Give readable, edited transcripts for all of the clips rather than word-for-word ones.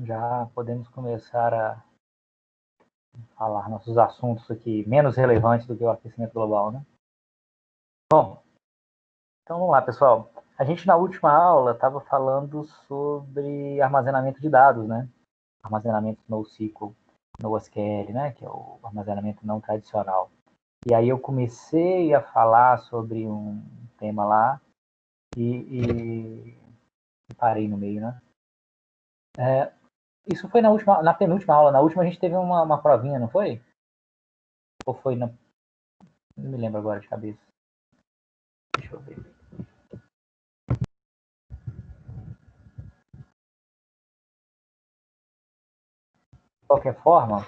já podemos começar a falar nossos assuntos aqui menos relevantes do que o aquecimento global, né? Bom, então vamos lá, pessoal. A gente na última aula estava falando sobre armazenamento de dados, né? Armazenamento NoSQL, NoSQL, né? Que é o armazenamento não tradicional. E aí eu comecei a falar sobre um tema lá e parei no meio, né? Isso foi na penúltima aula. Na última a gente teve uma provinha, não foi? Ou foi na... Não me lembro agora de cabeça. Deixa eu ver. De qualquer forma,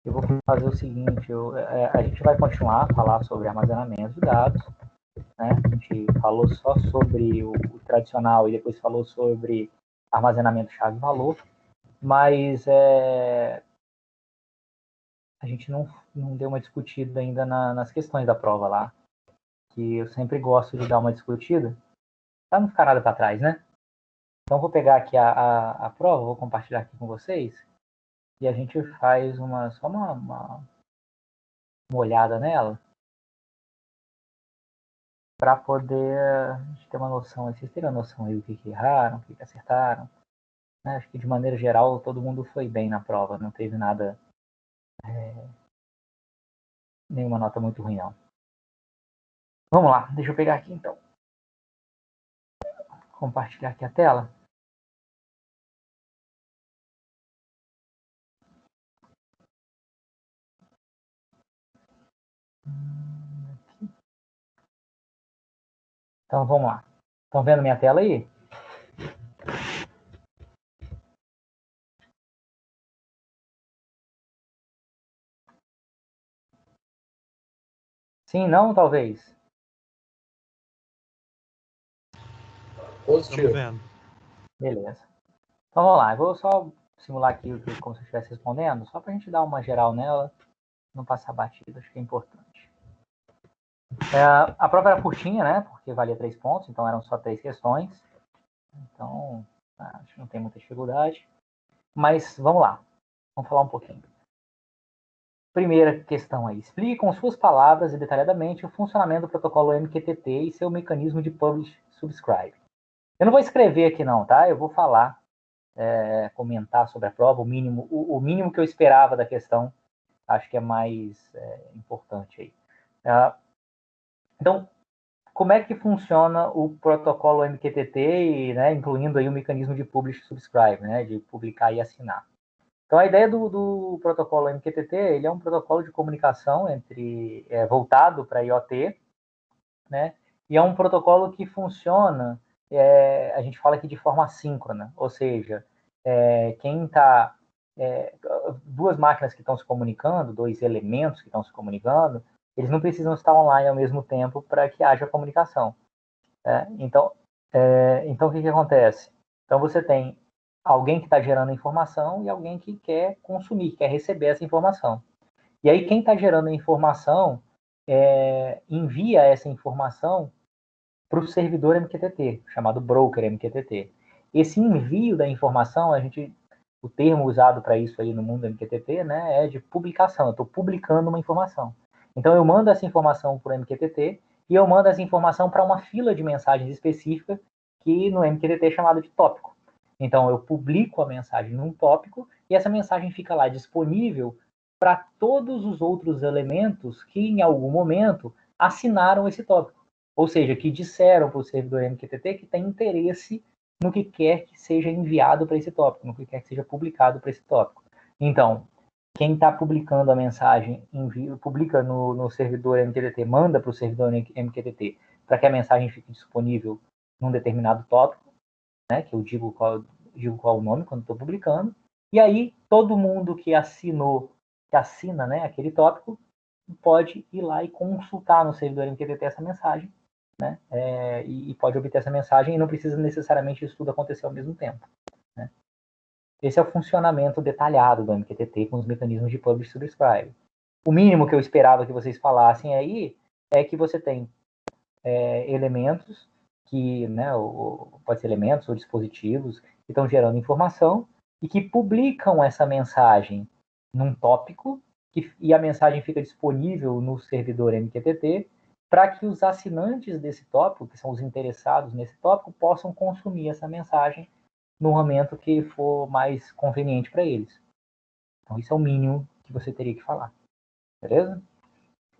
eu vou fazer o seguinte, a gente vai continuar a falar sobre armazenamento de dados, né? A gente falou só sobre o tradicional e depois falou sobre armazenamento chave-valor, mas a gente não deu uma discutida ainda nas questões da prova lá, que eu sempre gosto de dar uma discutida, para não ficar nada para trás, né? Então, vou pegar aqui a prova, vou compartilhar aqui com vocês, e a gente faz só uma olhada nela, para poder a gente ter uma noção, vocês terem uma noção aí do que erraram, o que acertaram. Né? Acho que, de maneira geral, todo mundo foi bem na prova, não teve nada, nenhuma nota muito ruim, não. Vamos lá, deixa eu pegar aqui, então. Compartilhar aqui a tela. Então, vamos lá. Estão vendo minha tela aí? Sim, não, talvez? Positivo. Beleza. Então, vamos lá. Eu vou só simular aqui como se eu estivesse respondendo, só para a gente dar uma geral nela, não passar batido, acho que é importante. A prova era curtinha, né? Porque valia 3 pontos, então eram só 3 questões. Então, acho que não tem muita dificuldade. Mas vamos lá, vamos falar um pouquinho. Primeira questão aí. Explique com suas palavras e detalhadamente o funcionamento do protocolo MQTT e seu mecanismo de Publish Subscribe. Eu não vou escrever aqui não, tá? Eu vou falar, comentar sobre a prova, o mínimo que eu esperava da questão, acho que é mais importante aí. Então, como é que funciona o protocolo MQTT, e, né, incluindo aí o mecanismo de Publish Subscribe, né, de publicar e assinar? Então, a ideia do protocolo MQTT, ele é um protocolo de comunicação voltado para IoT, né? E é um protocolo que funciona, a gente fala aqui de forma assíncrona, ou seja, quem está, duas máquinas que estão se comunicando, dois elementos que estão se comunicando, eles não precisam estar online ao mesmo tempo para que haja comunicação. Então, o que acontece? Então, você tem alguém que está gerando informação e alguém que quer consumir, quer receber essa informação. E aí, quem está gerando a informação envia essa informação para o servidor MQTT, chamado broker MQTT. Esse envio da informação, o termo usado para isso aí no mundo MQTT, né, é de publicação. Eu estou publicando uma informação. Então, eu mando essa informação para o MQTT e eu mando essa informação para uma fila de mensagens específica que no MQTT é chamado de tópico. Então, eu publico a mensagem num tópico e essa mensagem fica lá disponível para todos os outros elementos que, em algum momento, assinaram esse tópico. Ou seja, que disseram para o servidor MQTT que tem interesse no que quer que seja enviado para esse tópico, no que quer que seja publicado para esse tópico. Então, quem está publicando a mensagem, publica no servidor MQTT, manda para o servidor MQTT para que a mensagem fique disponível num determinado tópico, né, que eu digo qual o nome quando estou publicando, e aí todo mundo que assina, né, aquele tópico, pode ir lá e consultar no servidor MQTT essa mensagem, né, e pode obter essa mensagem e não precisa necessariamente isso tudo acontecer ao mesmo tempo. Né. Esse é o funcionamento detalhado do MQTT com os mecanismos de Publish Subscribe. O mínimo que eu esperava que vocês falassem aí é que você tem elementos que, né, pode ser elementos ou dispositivos que estão gerando informação e que publicam essa mensagem num tópico, e a mensagem fica disponível no servidor MQTT, para que os assinantes desse tópico, que são os interessados nesse tópico, possam consumir essa mensagem no momento que for mais conveniente para eles. Então, isso é o mínimo que você teria que falar. Beleza?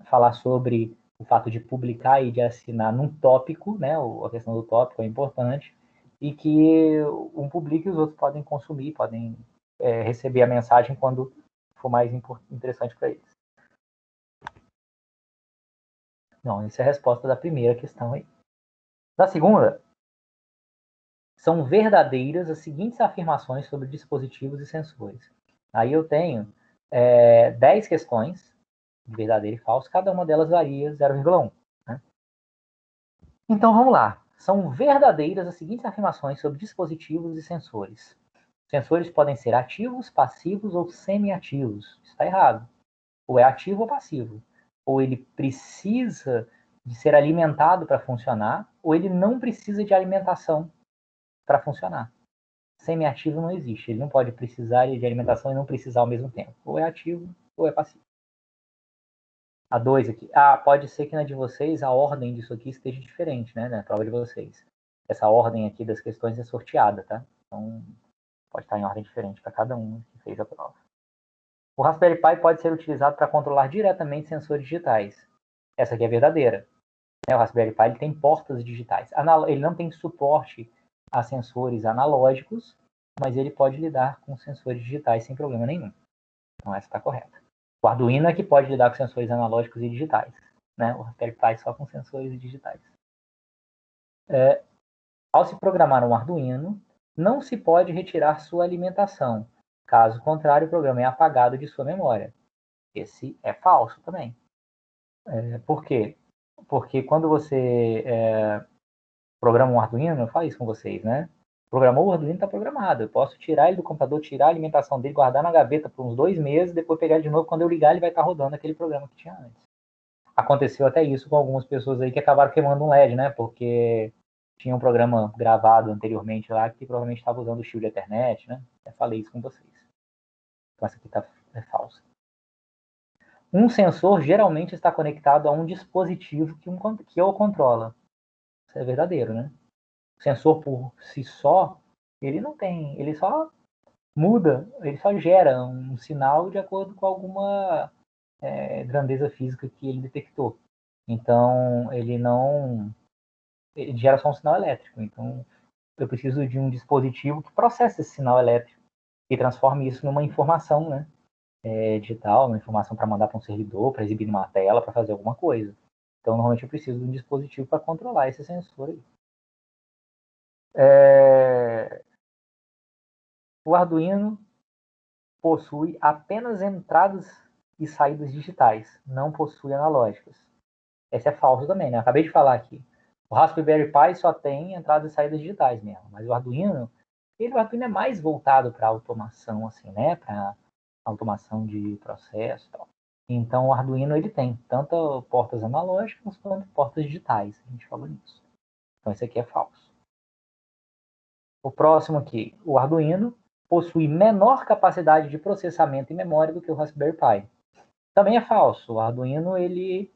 Falar sobre o fato de publicar e de assinar num tópico, né? A questão do tópico é importante, e que um publica e os outros podem consumir, podem receber a mensagem quando for mais interessante para eles. Não, essa é a resposta da primeira questão aí. Da segunda, são verdadeiras as seguintes afirmações sobre dispositivos e sensores. Aí eu tenho 10 questões, de verdadeiro e falso, cada uma delas varia 0,1. Né? Então vamos lá. São verdadeiras as seguintes afirmações sobre dispositivos e sensores. Sensores podem ser ativos, passivos ou semi-ativos. Isso está errado. Ou é ativo ou passivo. Ou ele precisa de ser alimentado para funcionar, ou ele não precisa de alimentação para funcionar. Semi-ativo não existe. Ele não pode precisar de alimentação e não precisar ao mesmo tempo. Ou é ativo ou é passivo. A 2 aqui. Pode ser que na de vocês a ordem disso aqui esteja diferente, né? Na prova de vocês. Essa ordem aqui das questões é sorteada, tá? Então, pode estar em ordem diferente para cada um que fez a prova. O Raspberry Pi pode ser utilizado para controlar diretamente sensores digitais. Essa aqui é verdadeira. O Raspberry Pi ele tem portas digitais. Ele não tem suporte a sensores analógicos, mas ele pode lidar com sensores digitais sem problema nenhum. Então, essa está correta. O Arduino é que pode lidar com sensores analógicos e digitais. Né? O Raspberry Pi só com sensores digitais. Ao se programar um Arduino, não se pode retirar sua alimentação. Caso contrário, o programa é apagado de sua memória. Esse é falso também. Por quê? Porque quando você programa um Arduino, eu falo isso com vocês, né? Programou o Arduino, está programado. Eu posso tirar ele do computador, tirar a alimentação dele, guardar na gaveta por uns 2 meses, depois pegar ele de novo. Quando eu ligar, ele vai estar rodando aquele programa que tinha antes. Aconteceu até isso com algumas pessoas aí que acabaram queimando um LED, né? Porque tinha um programa gravado anteriormente lá que provavelmente estava usando o shield Ethernet, né? Eu falei isso com vocês. Então essa aqui é falsa. Um sensor geralmente está conectado a um dispositivo que o controla. Isso é verdadeiro, né? O sensor por si só, ele não tem, ele só muda, ele só gera um sinal de acordo com alguma grandeza física que ele detectou. Então, ele gera só um sinal elétrico. Então, eu preciso de um dispositivo que processe esse sinal elétrico e transforme isso numa informação, né? Digital, uma informação para mandar para um servidor, para exibir numa tela, para fazer alguma coisa. Então, normalmente eu preciso de um dispositivo para controlar esse sensor aí. O Arduino possui apenas entradas e saídas digitais, não possui analógicas. Esse é falso também, né? Eu acabei de falar aqui. O Raspberry Pi só tem entradas e saídas digitais mesmo, mas o Arduino é mais voltado para automação, assim, né? Para automação de processo e tal. Então, o Arduino ele tem tanto portas analógicas quanto portas digitais. A gente falou nisso. Então, esse aqui é falso. O próximo aqui, o Arduino possui menor capacidade de processamento e memória do que o Raspberry Pi. Também é falso. O Arduino ele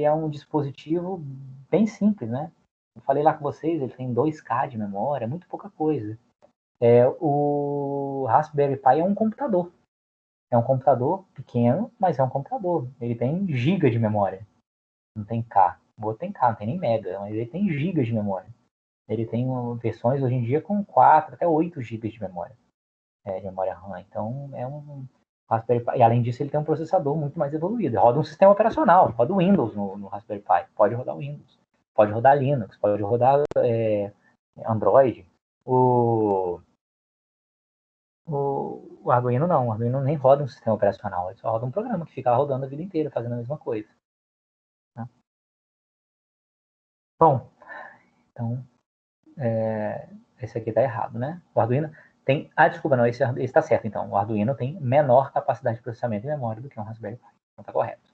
é um dispositivo bem simples, né? Eu falei lá com vocês, ele tem 2K de memória, muito pouca coisa. O Raspberry Pi é um computador. É um computador pequeno, mas é um computador. Ele tem giga de memória. Não tem K. O outro tem K, não tem nem mega, mas ele tem gigas de memória. Ele tem versões hoje em dia com 4 até 8 gigas de memória. De memória RAM. Então, é um Raspberry Pi. E além disso, ele tem um processador muito mais evoluído. Roda um sistema operacional, roda o Windows no Raspberry Pi. Pode rodar o Windows. Pode rodar Linux, pode rodar Android. O Arduino não. O Arduino nem roda um sistema operacional. Ele só roda um programa que fica rodando a vida inteira, fazendo a mesma coisa. Né? Bom, então, esse aqui está errado, né? O Arduino tem... desculpa, não, esse está certo, então. O Arduino tem menor capacidade de processamento e memória do que um Raspberry Pi. Então está correto.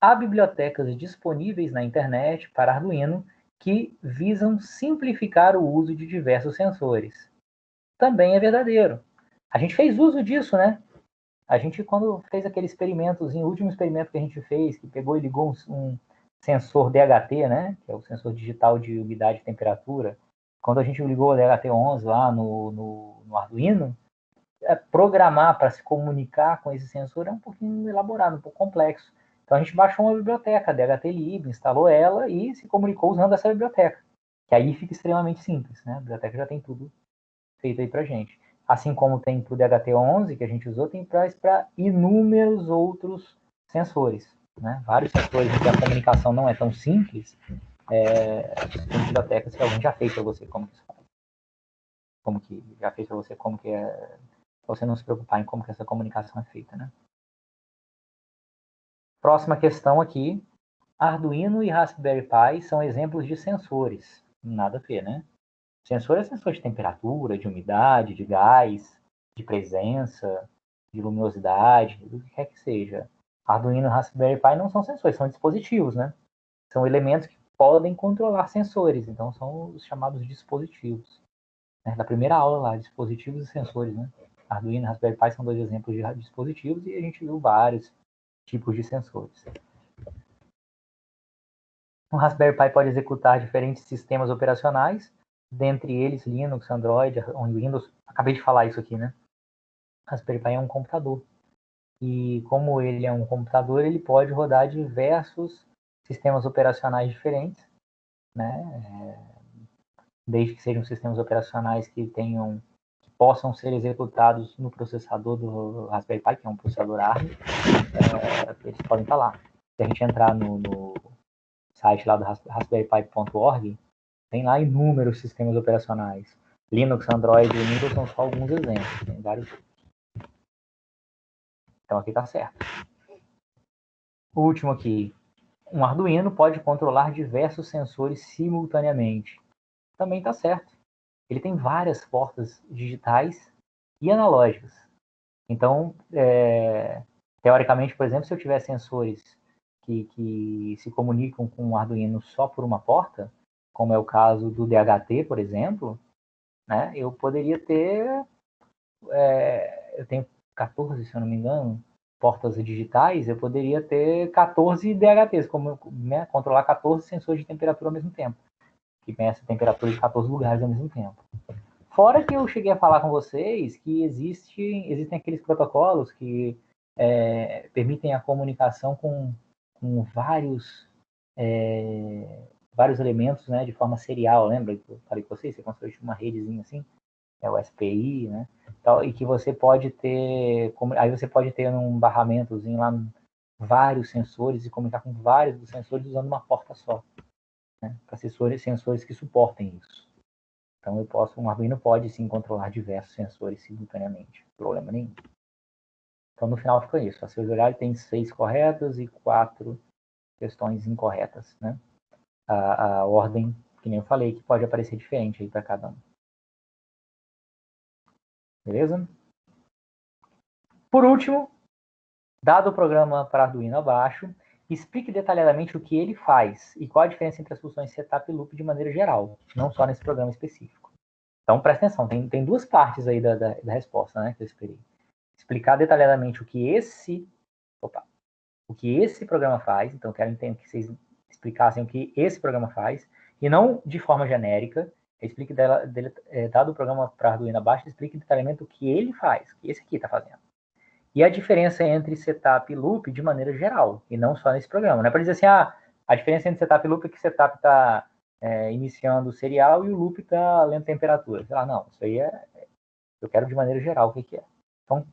Há bibliotecas disponíveis na internet para Arduino que visam simplificar o uso de diversos sensores. também é verdadeiro. A gente fez uso disso, né? A gente, quando fez aquele experimentozinho, o último experimento que a gente fez, que pegou e ligou um sensor DHT, né? Que é o sensor digital de umidade e temperatura. Quando a gente ligou o DHT11 lá no Arduino, programar para se comunicar com esse sensor é um pouquinho elaborado, um pouco complexo. Então a gente baixou uma biblioteca, DHTlib, instalou ela e se comunicou usando essa biblioteca. Que aí fica extremamente simples, né? A biblioteca já tem tudo feito aí pra gente. Assim como tem para o DHT11 que a gente usou, tem para inúmeros outros sensores, né? Vários sensores em que a comunicação não é tão simples, tem bibliotecas que alguém já fez para você como que isso faz. Como que já fez para você como que é, pra você não se preocupar em como que essa comunicação é feita, né? Próxima questão aqui. Arduino e Raspberry Pi são exemplos de sensores. Nada a ver, né? Sensor é sensor de temperatura, de umidade, de gás, de presença, de luminosidade, do que quer que seja. Arduino e Raspberry Pi não são sensores, são dispositivos, né? São elementos que podem controlar sensores, então são os chamados dispositivos. Da primeira aula lá, dispositivos e sensores, né? Arduino e Raspberry Pi são dois exemplos de dispositivos e a gente viu vários tipos de sensores. O Raspberry Pi pode executar diferentes sistemas operacionais, dentre eles Linux, Android, Windows. Acabei de falar isso aqui, né? O Raspberry Pi é um computador. E como ele é um computador, ele pode rodar diversos sistemas operacionais diferentes, né? Desde que sejam sistemas operacionais que possam ser executados no processador do Raspberry Pi, que é um processador ARM, eles podem estar lá. Se a gente entrar no site lá do raspberrypi.org, tem lá inúmeros sistemas operacionais. Linux, Android e Windows são só alguns exemplos, tem vários. Então aqui está certo. O último aqui. Um Arduino pode controlar diversos sensores simultaneamente. Também está certo. Ele tem várias portas digitais e analógicas. Então, teoricamente, por exemplo, se eu tiver sensores que se comunicam com o Arduino só por uma porta, como é o caso do DHT, por exemplo, né, eu poderia ter, eu tenho 14, se eu não me engano, portas digitais, eu poderia ter 14 DHTs, como, né, controlar 14 sensores de temperatura ao mesmo tempo, que meça a temperatura de 14 lugares ao mesmo tempo. Fora que eu cheguei a falar com vocês que existem aqueles protocolos que permitem a comunicação com vários elementos, né, de forma serial. Lembra que eu falei com vocês? Você construiu uma redezinha assim, é o SPI, né? E que você pode ter, aí você pode ter um barramentozinho lá, vários sensores e comunicar com vários dos sensores usando uma porta só, né? Para sensores que suportem isso. Então um Arduino pode sim controlar diversos sensores simultaneamente, problema nenhum. Então no final fica isso. A seu olhar tem 6 corretas e 4 questões incorretas, né? A ordem, que nem eu falei, que pode aparecer diferente aí para cada um. Beleza? Por último, dado o programa para Arduino abaixo, explique detalhadamente o que ele faz e qual a diferença entre as funções setup e loop de maneira geral, não só nesse programa específico. Então, presta atenção, tem duas partes aí da resposta, né, que eu esperei. Explicar detalhadamente o que esse programa faz, então quero entender que vocês explicassem o que esse programa faz, e não de forma genérica, explique dado o programa para Arduino abaixo, explique detalhadamente o que ele faz, o que esse aqui está fazendo. E a diferença entre setup e loop de maneira geral, e não só nesse programa. Não é para dizer assim, a diferença entre setup e loop é que o setup está iniciando o serial e o loop está lendo temperatura. Sei lá, não, isso aí eu quero de maneira geral o que é. Então, o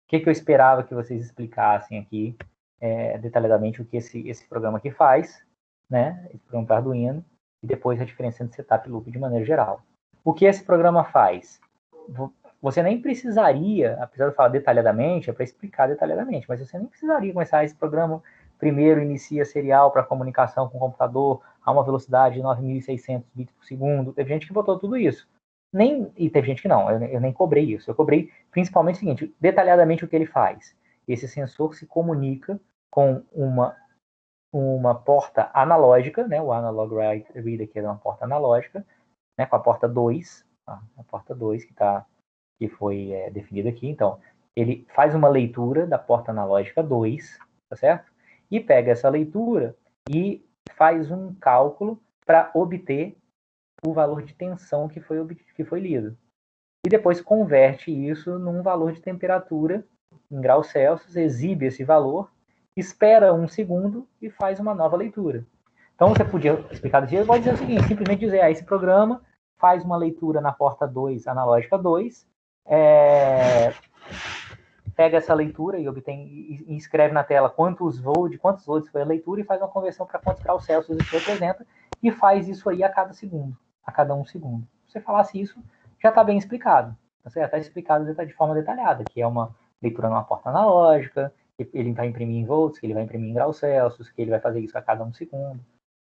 que eu esperava que vocês explicassem aqui detalhadamente o que esse programa aqui faz, né? Esse programa para Arduino, e depois a diferença entre setup e loop de maneira geral. O que esse programa faz? Você nem precisaria, apesar de eu falar detalhadamente, é para explicar detalhadamente, mas você nem precisaria começar esse programa. Primeiro inicia serial para comunicação com o computador a uma velocidade de 9.600 bits por segundo. Teve gente que botou tudo isso. E teve gente que não, eu nem cobrei isso. Eu cobrei principalmente o seguinte, detalhadamente o que ele faz. Esse sensor se comunica com uma porta analógica, né, o Analog Reader, que é uma porta analógica, né, com a porta 2, a porta 2 que está que foi definido aqui. Então, ele faz uma leitura da porta analógica 2, tá certo? E pega essa leitura e faz um cálculo para obter o valor de tensão que foi lido. E depois converte isso num valor de temperatura em graus Celsius, exibe esse valor, espera um segundo e faz uma nova leitura. Então, você podia explicar desse jeito, pode dizer o seguinte, simplesmente dizer, esse programa faz uma leitura na porta 2, analógica 2, pega essa leitura e escreve na tela quantos volts foi a leitura e faz uma conversão para quantos graus Celsius isso representa e faz isso aí a cada segundo, a cada um segundo. Se você falasse isso, já está bem explicado. Tá certo? Está explicado de forma detalhada, que é uma leitura numa porta analógica, que ele vai imprimir em volts, que ele vai imprimir em graus Celsius, que ele vai fazer isso a cada um segundo.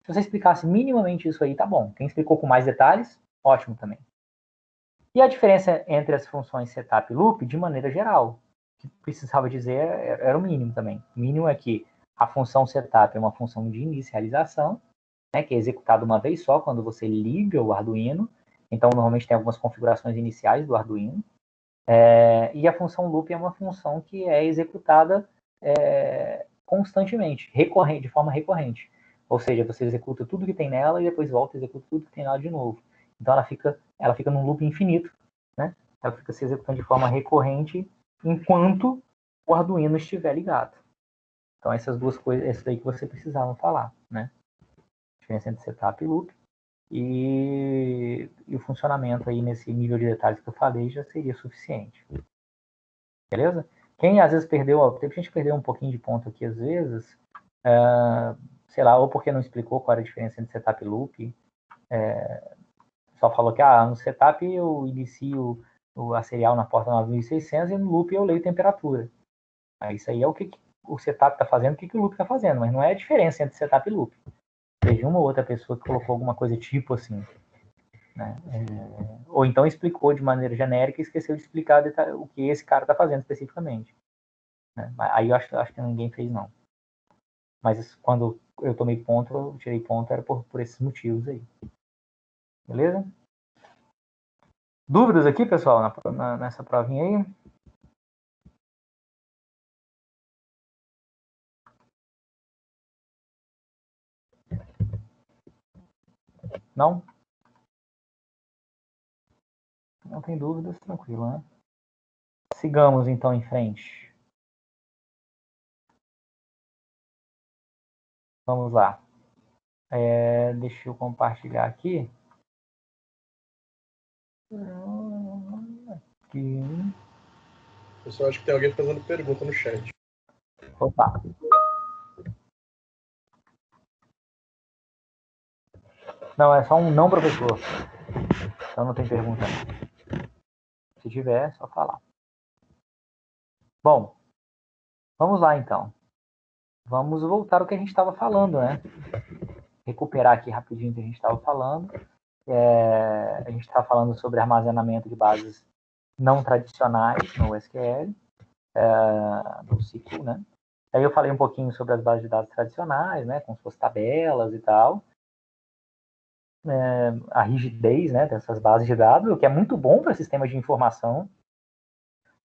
Se você explicasse minimamente isso aí, tá bom. Quem explicou com mais detalhes, ótimo também. E a diferença entre as funções setup e loop, de maneira geral, que precisava dizer era o mínimo também. O mínimo é que a função setup é uma função de inicialização, né, que é executada uma vez só quando você liga o Arduino. Então, normalmente tem algumas configurações iniciais do Arduino. E a função loop é uma função que é executada constantemente, de forma recorrente. Ou seja, você executa tudo que tem nela e depois volta e executa tudo que tem nela de novo. Então, ela fica num loop infinito, né? Ela fica se executando de forma recorrente enquanto o Arduino estiver ligado. Então, essas duas coisas, essa daí que você precisava falar, né? A diferença entre setup e loop. E o funcionamento aí nesse nível de detalhes que eu falei já seria suficiente. Beleza? Quem às vezes perdeu, tem gente que perdeu um pouquinho de ponto aqui às vezes, sei lá, ou porque não explicou qual era a diferença entre setup e loop, só falou que no setup eu inicio a serial na porta 9600 e no loop eu leio temperatura. Isso aí é o que o setup está fazendo, o que o loop está fazendo, mas não é a diferença entre setup e loop. Teve uma ou outra pessoa que colocou alguma coisa tipo assim, né? Ou então explicou de maneira genérica e esqueceu de explicar o que esse cara está fazendo especificamente. Né? Aí eu acho que ninguém fez, não. Mas quando eu tomei ponto, eu tirei ponto, era por esses motivos aí. Beleza? Dúvidas aqui, pessoal, nessa provinha aí? Não? Não tem dúvidas, tranquilo, né? Sigamos então em frente. Vamos lá. Deixa eu compartilhar aqui. Aqui. Pessoal, acho que tem alguém fazendo pergunta no chat. Opa. Não, é só um não professor. Então não tem pergunta. Se tiver, é só falar. Bom, vamos lá então. Vamos voltar ao que a gente estava falando, né? Recuperar aqui rapidinho o que a gente estava falando. A gente estava falando sobre armazenamento de bases não tradicionais no SQL, no SQL, né? Aí eu falei um pouquinho sobre as bases de dados tradicionais, né? Com suas tabelas e tal. A rigidez, né, dessas bases de dados, o que é muito bom para sistemas de informação,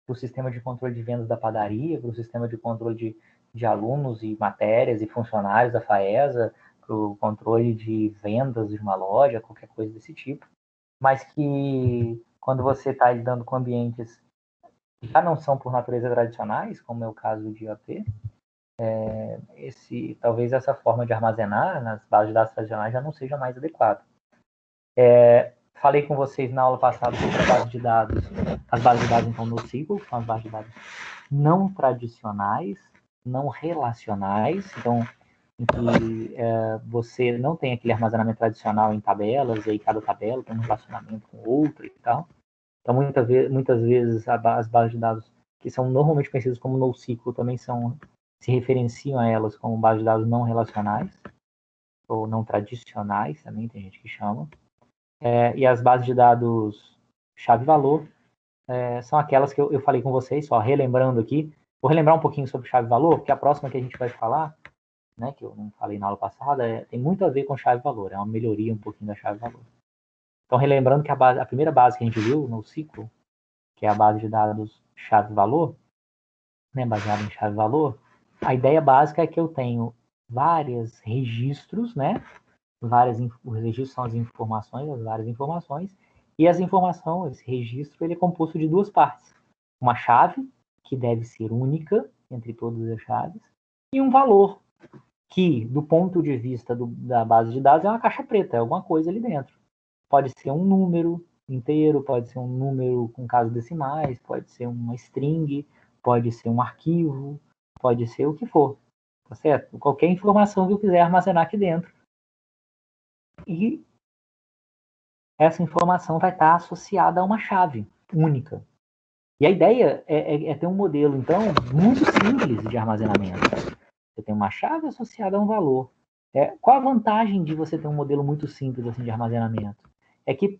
para o sistema de controle de vendas da padaria, para o sistema de controle de alunos e matérias e funcionários da FAESA, para o controle de vendas de uma loja, qualquer coisa desse tipo. Mas que quando você está lidando com ambientes que já não são por natureza tradicionais, como é o caso de IoT, talvez essa forma de armazenar nas bases de dados tradicionais já não seja mais adequada. Falei com vocês na aula passada sobre a base de dados, as bases de dados então NoSQL, que são as bases de dados não tradicionais, não relacionais, então em que você não tem aquele armazenamento tradicional em tabelas, e aí cada tabela tem um relacionamento com outra e tal. Então muitas vezes as bases de dados que são normalmente conhecidas como NoSQL também se referenciam a elas como bases de dados não relacionais, ou não tradicionais, também tem gente que chama. E as bases de dados chave-valor são aquelas que eu falei com vocês, só relembrando aqui. Vou relembrar um pouquinho sobre chave-valor, porque a próxima que a gente vai falar, né, que eu não falei na aula passada, tem muito a ver com chave-valor, é uma melhoria um pouquinho da chave-valor. Então, relembrando que a primeira base que a gente viu no ciclo que é a base de dados chave-valor, né, baseada em chave-valor, a ideia básica é que eu tenho vários registros, né? Os registros são as informações, as várias informações, e as informações, esse registro, ele é composto de duas partes. Uma chave, que deve ser única entre todas as chaves, e um valor, que, do ponto de vista da base de dados, é uma caixa preta, é alguma coisa ali dentro. Pode ser um número inteiro, pode ser um número com casos decimais, pode ser uma string, pode ser um arquivo, pode ser o que for, tá certo? Qualquer informação que eu quiser armazenar aqui dentro. E essa informação vai estar associada a uma chave única. E a ideia é ter um modelo, então, muito simples de armazenamento. Você tem uma chave associada a um valor. Qual a vantagem de você ter um modelo muito simples assim, de armazenamento? É que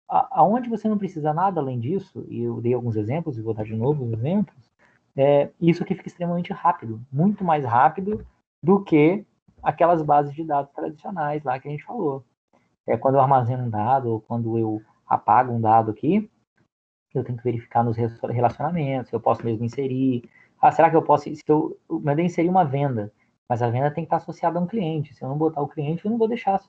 aonde você não precisa nada além disso, e eu dei alguns exemplos, e vou dar de novo os exemplos, isso aqui fica extremamente rápido, muito mais rápido do que aquelas bases de dados tradicionais lá que a gente falou. Quando eu armazeno um dado, ou quando eu apago um dado aqui, eu tenho que verificar nos relacionamentos, se eu posso mesmo inserir. Será que eu posso, se eu mandei inserir uma venda, mas a venda tem que estar associada a um cliente. Se eu não botar o cliente, eu não vou deixar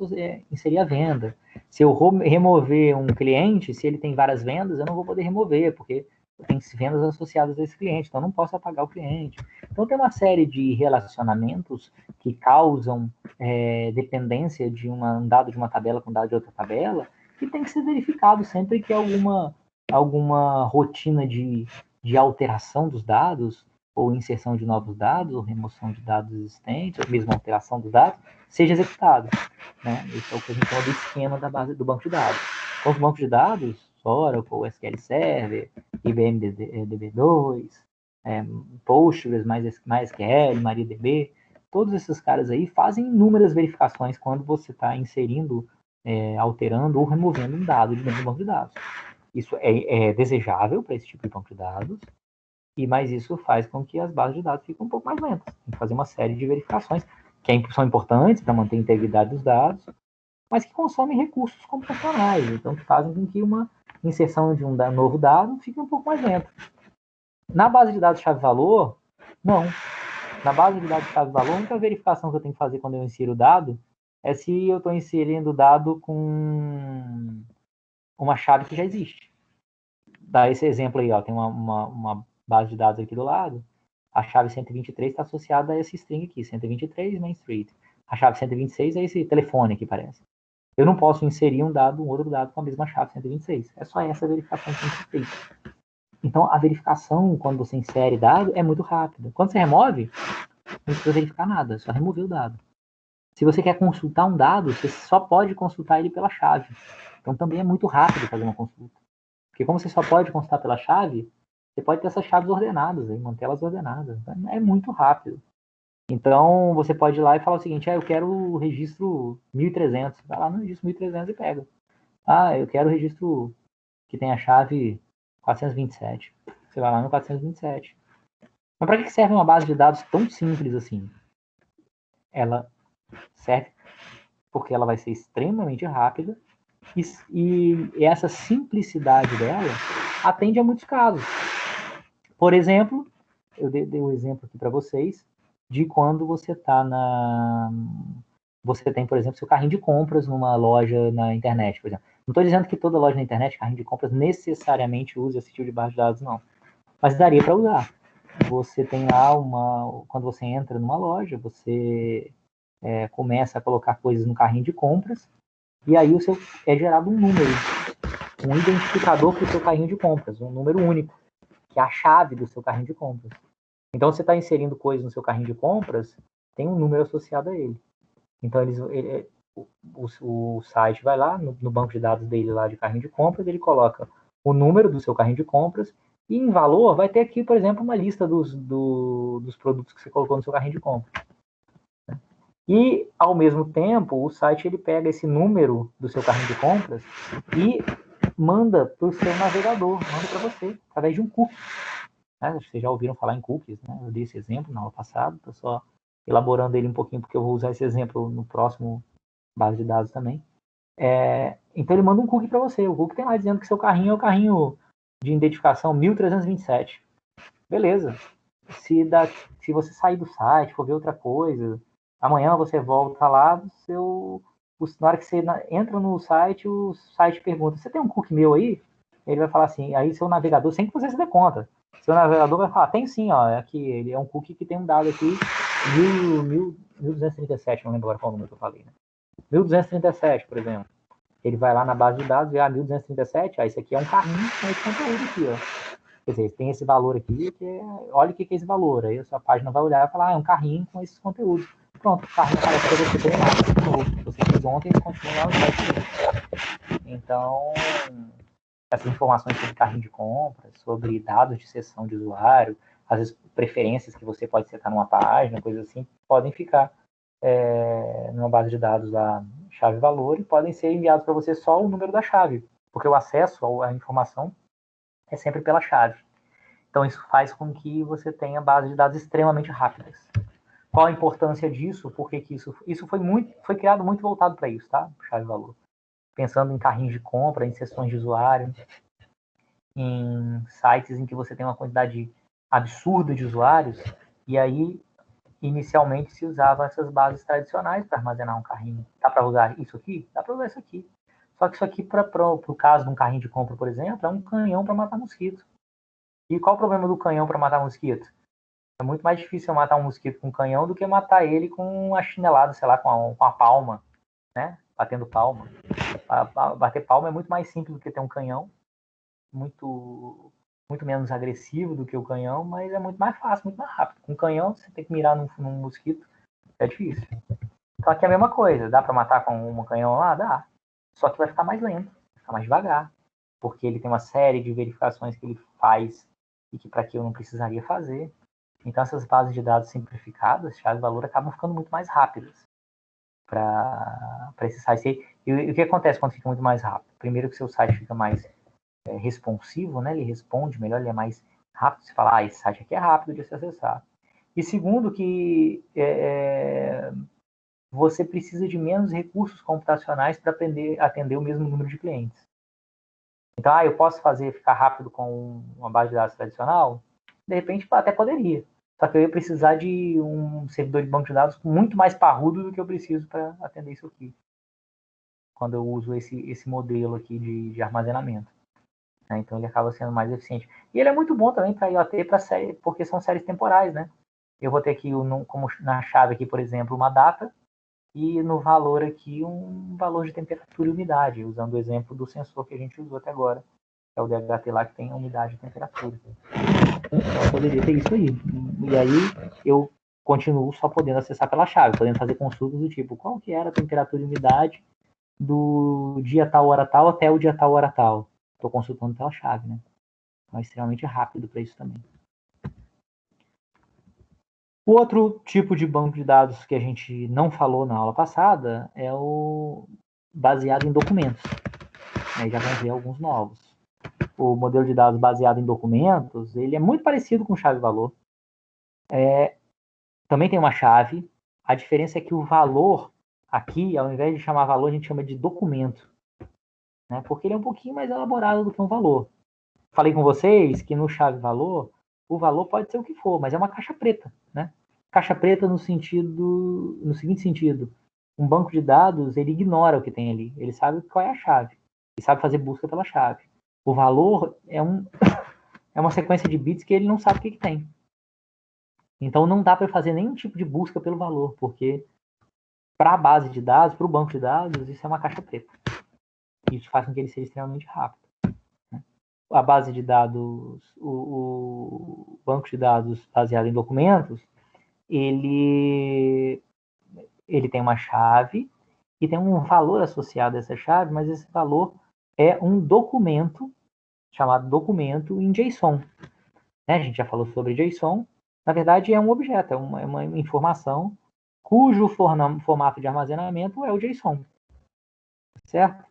inserir a venda. Se eu remover um cliente, se ele tem várias vendas, eu não vou poder remover, porque tem vendas associadas a esse cliente, então eu não posso apagar o cliente. Então tem uma série de relacionamentos que causam dependência de um dado de uma tabela com dado de outra tabela, que tem que ser verificado sempre que alguma rotina de alteração dos dados, ou inserção de novos dados, ou remoção de dados existentes, ou mesmo alteração dos dados, seja executado. Né? Esse é o que a gente chama do esquema da base do banco de dados. Então, os bancos de dados, Oracle, SQL Server, IBM DB2, Postgres, MySQL, MariaDB, todos esses caras aí fazem inúmeras verificações quando você está inserindo, alterando ou removendo um dado de dentro do banco de dados. Isso é desejável para esse tipo de banco de dados, mas isso faz com que as bases de dados fiquem um pouco mais lentas. Tem que fazer uma série de verificações que são importantes para manter a integridade dos dados, mas que consomem recursos computacionais, então que fazem com que uma inserção de um novo dado fique um pouco mais lenta. Na base de dados chave-valor, não. Na base de dados chave-valor, a única verificação que eu tenho que fazer quando eu insiro o dado é se eu estou inserindo o dado com uma chave que já existe. Dá esse exemplo aí, ó, tem uma base de dados aqui do lado, a chave 123 está associada a esse string aqui, 123 Main Street. A chave 126 é esse telefone aqui, parece. Eu não posso inserir um outro dado com a mesma chave 126. É só essa verificação que tem que ser feita. Então, a verificação, quando você insere dado, é muito rápida. Quando você remove, não precisa verificar nada, é só remover o dado. Se você quer consultar um dado, você só pode consultar ele pela chave. Então, também é muito rápido fazer uma consulta. Porque como você só pode consultar pela chave, você pode ter essas chaves ordenadas, mantê-las ordenadas. É muito rápido. Então, você pode ir lá e falar o seguinte, eu quero o registro 1300. Vai lá no registro 1300 e pega. Eu quero o registro que tem a chave 427. Você vai lá no 427. Mas para que serve uma base de dados tão simples assim? Ela serve porque ela vai ser extremamente rápida e essa simplicidade dela atende a muitos casos. Por exemplo, eu dei um exemplo aqui para vocês de quando você está você tem, por exemplo, seu carrinho de compras numa loja na internet, por exemplo. Não estou dizendo que toda loja na internet, carrinho de compras, necessariamente use esse tipo de base de dados, não. Mas daria para usar. Você tem lá quando você entra numa loja, você começa a colocar coisas no carrinho de compras, e aí é gerado um número, um identificador para o seu carrinho de compras, um número único, que é a chave do seu carrinho de compras. Então, você está inserindo coisas no seu carrinho de compras, tem um número associado a ele. Então, o site vai lá, no banco de dados dele lá de carrinho de compras, ele coloca o número do seu carrinho de compras, e em valor vai ter aqui, por exemplo, uma lista dos produtos que você colocou no seu carrinho de compras. E, ao mesmo tempo, o site ele pega esse número do seu carrinho de compras e manda para o seu navegador, manda para você, através de um cookie. Vocês já ouviram falar em cookies, né? Eu dei esse exemplo na aula passada, estou só elaborando ele um pouquinho, porque eu vou usar esse exemplo no próximo base de dados também. Então ele manda um cookie para você. O cookie tem lá dizendo que seu carrinho é o carrinho de identificação 1327. Beleza. Se você sair do site, for ver outra coisa, amanhã você volta lá, na hora que você entra no site, o site pergunta, você tem um cookie meu aí? Ele vai falar assim, aí seu navegador, sem que você se dê conta, seu navegador vai falar, tem sim, ó, aqui, ele é um cookie que tem um dado aqui, 1237, não lembro agora qual número que eu falei, né? 1237, por exemplo. Ele vai lá na base de dados, vê 1237, isso aqui é um carrinho com esse conteúdo aqui, ó. Quer dizer, tem esse valor aqui, olha o que é esse valor. Aí a sua página vai olhar e falar, é um carrinho com esses conteúdos. Pronto, o carrinho aparece para você treinar de novo. Se você fez ontem, ele continua lá no site. Então, essas informações sobre carrinho de compra, sobre dados de sessão de usuário, às vezes preferências que você pode setar numa página, coisas assim, podem ficar numa base de dados lá, chave-valor, e podem ser enviados para você só o número da chave, porque o acesso à informação é sempre pela chave. Então, isso faz com que você tenha bases de dados extremamente rápidas. Qual a importância disso? Por que isso foi criado muito voltado para isso, tá? Chave-valor. Pensando em carrinhos de compra, em sessões de usuário, em sites em que você tem uma quantidade absurda de usuários, e aí, inicialmente, se usava essas bases tradicionais para armazenar um carrinho. Dá para usar isso aqui? Dá para usar isso aqui. Só que isso aqui, para o caso de um carrinho de compra, por exemplo, é um canhão para matar mosquito. E qual o problema do canhão para matar mosquito? É muito mais difícil matar um mosquito com um canhão do que matar ele com uma chinelada, sei lá, com a palma, né? Batendo palma. Bater palma é muito mais simples do que ter um canhão, muito menos agressivo do que o canhão, mas é muito mais fácil, muito mais rápido. Com um canhão, você tem que mirar num mosquito, é difícil. Só que é a mesma coisa, dá para matar com um canhão lá? Dá. Só que vai ficar mais lento, vai ficar mais devagar, porque ele tem uma série de verificações que ele faz e que para que eu não precisaria fazer. Então, essas bases de dados simplificadas, chave-valor, acabam ficando muito mais rápidas para esse site. E o que acontece quando fica muito mais rápido? Primeiro que seu site fica mais responsivo, né? Ele responde melhor, ele é mais rápido. Você fala, esse site aqui é rápido de se acessar. E segundo que você precisa de menos recursos computacionais para atender o mesmo número de clientes. Então, eu posso ficar rápido com uma base de dados tradicional? De repente, até poderia. Só que eu ia precisar de um servidor de banco de dados muito mais parrudo do que eu preciso para atender isso aqui. Quando eu uso esse modelo aqui de armazenamento. Né? Então, ele acaba sendo mais eficiente. E ele é muito bom também para IoT, porque são séries temporais, né? Eu vou ter aqui, como na chave aqui, por exemplo, uma data, e no valor aqui um valor de temperatura e umidade, usando o exemplo do sensor que a gente usou até agora, que é o DHT lá que tem a umidade e temperatura. Então eu poderia ter isso aí. E aí eu continuo só podendo acessar pela chave, podendo fazer consultas do tipo, qual que era a temperatura e umidade do dia tal, hora tal, até o dia tal, hora tal. Estou consultando pela chave, né? Então é extremamente rápido para isso também. O outro tipo de banco de dados que a gente não falou na aula passada é o baseado em documentos. Aí já vamos ver alguns novos. O modelo de dados baseado em documentos, ele é muito parecido com chave-valor. Também tem uma chave. A diferença é que o valor aqui, ao invés de chamar valor, a gente chama de documento. Né? Porque ele é um pouquinho mais elaborado do que um valor. Falei com vocês que no chave-valor, o valor pode ser o que for, mas é uma caixa preta, né? Caixa preta no seguinte sentido, um banco de dados, ele ignora o que tem ali, ele sabe qual é a chave, ele sabe fazer busca pela chave. O valor é uma sequência de bits que ele não sabe o que tem. Então não dá para fazer nenhum tipo de busca pelo valor, porque para a base de dados, para o banco de dados, isso é uma caixa preta. Isso faz com que ele seja extremamente rápido. A base de dados, o banco de dados baseado em documentos, ele tem uma chave e tem um valor associado a essa chave, mas esse valor é um documento, chamado documento em JSON. Né? A gente já falou sobre JSON. Na verdade, é um objeto, é uma informação cujo formato de armazenamento é o JSON. Certo?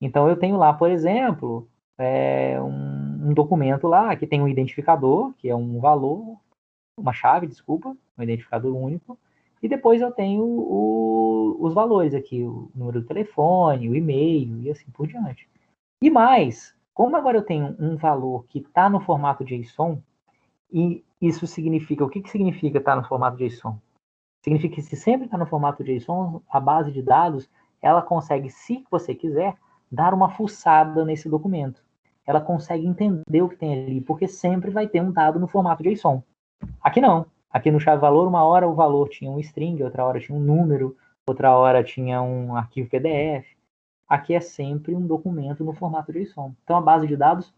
Então, eu tenho lá, por exemplo, um documento lá que tem um identificador, que é um valor, uma chave, desculpa, um identificador único, e depois eu tenho os valores aqui, o número do telefone, o e-mail e assim por diante. E mais, Como agora eu tenho um valor que está no formato JSON, e isso significa, o que significa estar no formato JSON? Significa que se sempre está no formato JSON, a base de dados, ela consegue, se você quiser, dar uma fuçada nesse documento. Ela consegue entender o que tem ali, porque sempre vai ter um dado no formato JSON. Aqui não. Aqui no chave valor, uma hora o valor tinha um string, outra hora tinha um número, outra hora tinha um arquivo PDF. Aqui é sempre um documento no formato JSON. Então a base de dados,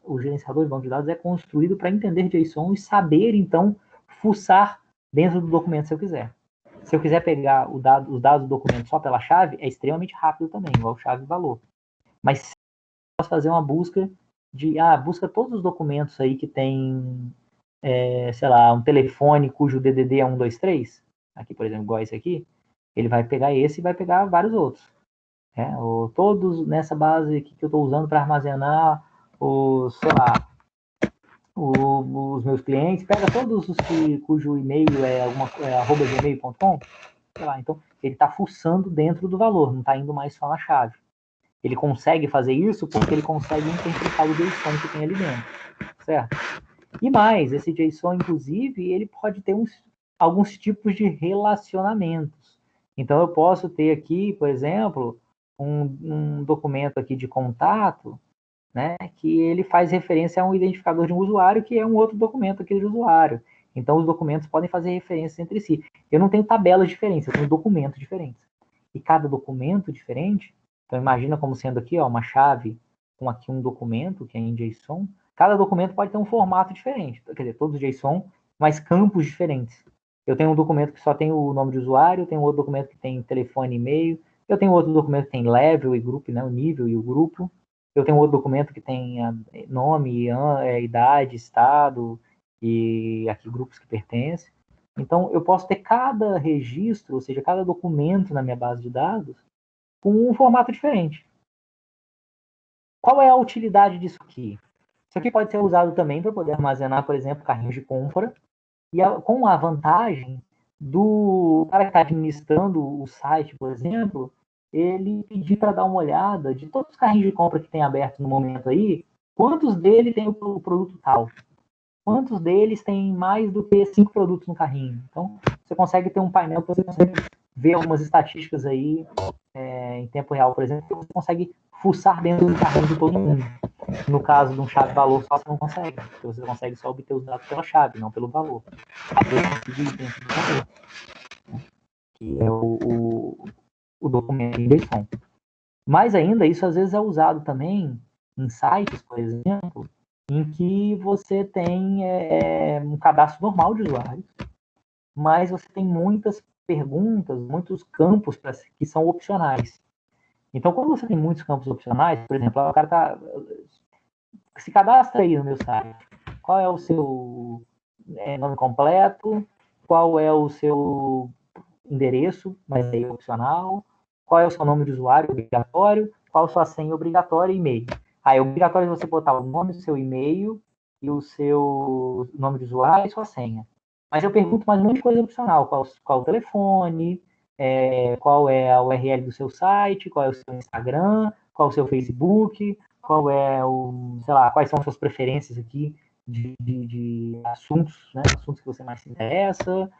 o gerenciador de banco de dados é construído para entender JSON e saber, então, fuçar dentro do documento se eu quiser. Se eu quiser pegar os dados do documento só pela chave, é extremamente rápido também, igual chave e valor. Mas se eu posso fazer uma busca busca todos os documentos aí que tem, sei lá, um telefone cujo DDD é 123, aqui, por exemplo, igual esse aqui, ele vai pegar esse e vai pegar vários outros. Ou todos nessa base aqui que eu estou usando para armazenar sei lá, os meus clientes, pega todos os cujo e-mail é @gmail.com, sei lá, então ele está fuçando dentro do valor, não está indo mais só na chave. Ele consegue fazer isso porque ele consegue interpretar o JSON que tem ali dentro, certo? E mais, esse JSON, inclusive, ele pode ter alguns tipos de relacionamentos. Então, eu posso ter aqui, por exemplo, um documento aqui de contato, né, que ele faz referência a um identificador de um usuário, que é um outro documento aqui de usuário. Então, os documentos podem fazer referência entre si. Eu não tenho tabelas diferentes, eu tenho documentos diferentes. E cada documento diferente, então imagina como sendo aqui uma chave com aqui um documento, que é em JSON. Cada documento pode ter um formato diferente, quer dizer, todos JSON, mas campos diferentes. Eu tenho um documento que só tem o nome de usuário, eu tenho outro documento que tem telefone e e-mail, eu tenho outro documento que tem level e grupo, né, o nível e o grupo. Eu tenho outro documento que tem nome, idade, estado e aqui grupos que pertencem. Então, eu posso ter cada registro, ou seja, cada documento na minha base de dados com um formato diferente. Qual é a utilidade disso aqui? Isso aqui pode ser usado também para poder armazenar, por exemplo, carrinhos de compra, e com a vantagem do cara que está administrando o site, por exemplo, ele pedir para dar uma olhada de todos os carrinhos de compra que tem aberto no momento aí, quantos deles tem o produto tal? Quantos deles tem mais do que 5 produtos no carrinho? Então, você consegue ter um painel que você consegue ver algumas estatísticas aí em tempo real, por exemplo, que você consegue fuçar dentro do carrinho de todo mundo. No caso de um chave valor, só você não consegue, porque você consegue só obter os dados pela chave, não pelo valor. Dentro do valor, que é o documento em JSON. Mais ainda, isso às vezes é usado também em sites, por exemplo, em que você tem um cadastro normal de usuários, mas você tem muitas perguntas, muitos campos que são opcionais. Então, quando você tem muitos campos opcionais, por exemplo, o cara se cadastra aí no meu site. Qual é o seu nome completo? Qual é o seu endereço, mas aí é opcional? Qual é o seu nome de usuário obrigatório? Qual a sua senha obrigatória e e-mail? Aí é obrigatório você botar o nome do seu e-mail e o seu nome de usuário e sua senha. Mas eu pergunto mais um monte de coisa opcional. Qual o telefone? Qual é a URL do seu site? Qual é o seu Instagram? Qual é o seu Facebook? Qual é sei lá, quais são as suas preferências aqui de assuntos, né? Assuntos que você mais se interessa,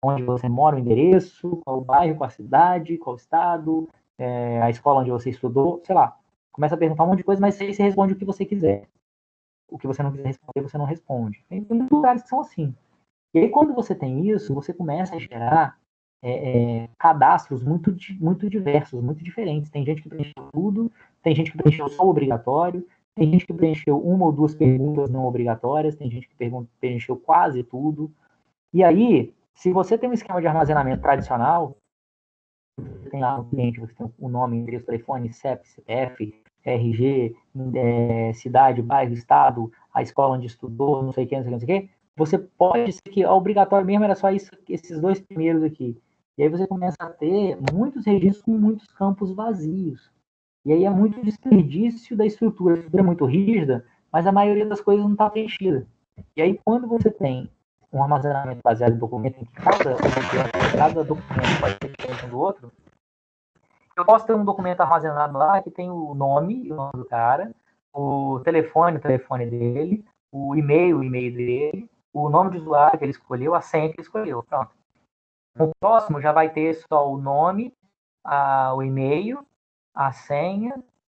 onde você mora, o endereço, qual o bairro, qual a cidade, qual o estado, a escola onde você estudou, sei lá. Começa a perguntar um monte de coisa, mas aí você responde o que você quiser. O que você não quiser responder, você não responde. Tem muitos lugares que são assim. E aí, quando você tem isso, você começa a gerar cadastros muito, muito diversos, muito diferentes. Tem gente que preencheu tudo, tem gente que preencheu só o obrigatório, tem gente que preencheu uma ou duas perguntas não obrigatórias, tem gente que preencheu quase tudo. E aí, se você tem um esquema de armazenamento tradicional, você tem lá no cliente, você tem o nome, endereço, telefone, CEP, CPF, RG, cidade, bairro, estado, a escola onde estudou, não sei o que, não sei o que, não sei o que, você pode ser que obrigatório mesmo era só esses dois primeiros aqui. E aí você começa a ter muitos registros com muitos campos vazios. E aí é muito desperdício da estrutura. A estrutura é muito rígida, mas a maioria das coisas não está preenchida. E aí quando você tem um armazenamento baseado em documento, em que cada documento pode ser diferente um do outro, Eu posso ter um documento armazenado lá que tem o nome do cara, o telefone dele, o e-mail dele, o nome de usuário que ele escolheu, a senha que ele escolheu. Pronto. O próximo já vai ter só o nome, o e-mail, a senha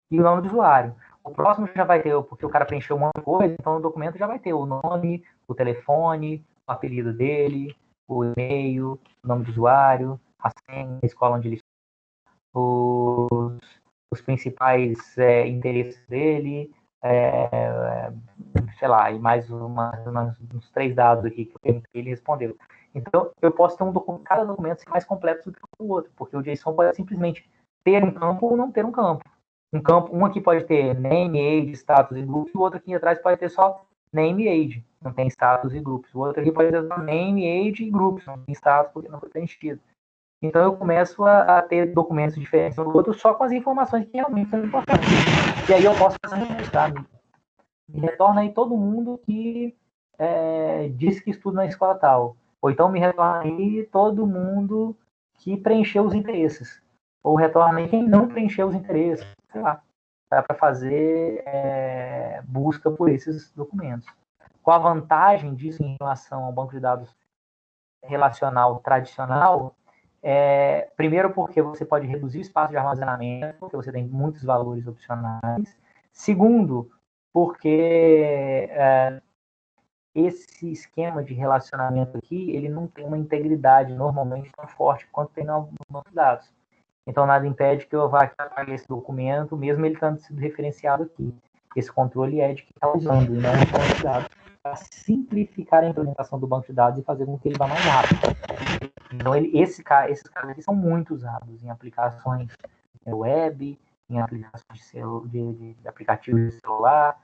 e o nome do usuário. O próximo já vai ter, porque o cara preencheu um monte de coisa, então o documento já vai ter o nome, o telefone, o apelido dele, o e-mail, o nome do usuário, a senha, a escola onde ele os principais interesses dele, sei lá, e mais uns 3 dados aqui que ele respondeu. Então, eu posso ter cada documento ser mais completo do que o outro, porque o JSON pode simplesmente ter um campo ou não ter um campo. Um aqui pode ter name, age, status e grupos, e o outro aqui atrás pode ter só name e age, não tem status e grupos. O outro aqui pode ter só name, age e grupos, não tem status porque não foi preenchido. Então, eu começo a ter documentos diferentes um do outro só com as informações que realmente são importantes. E aí eu posso fazer um buscar. Me retorna aí todo mundo que disse que estuda na escola tal. Ou então me retorna aí todo mundo que preencheu os interesses. Ou retorna aí quem não preencheu os interesses. Sei lá. Dá para fazer busca por esses documentos. Qual a vantagem disso em relação ao banco de dados relacional tradicional? Primeiro porque você pode reduzir o espaço de armazenamento, porque você tem muitos valores opcionais. Segundo, porque esse esquema de relacionamento aqui, ele não tem uma integridade normalmente tão forte quanto tem no banco de dados. Então, nada impede que eu vá aqui apagar esse documento, mesmo ele tendo sido referenciado aqui. Esse controle é de quem está usando, e não o banco de dados, para simplificar a implementação do banco de dados e fazer com que ele vá mais rápido. Então, esses caras aqui são muito usados em aplicações web, em aplicações de aplicativos de celular,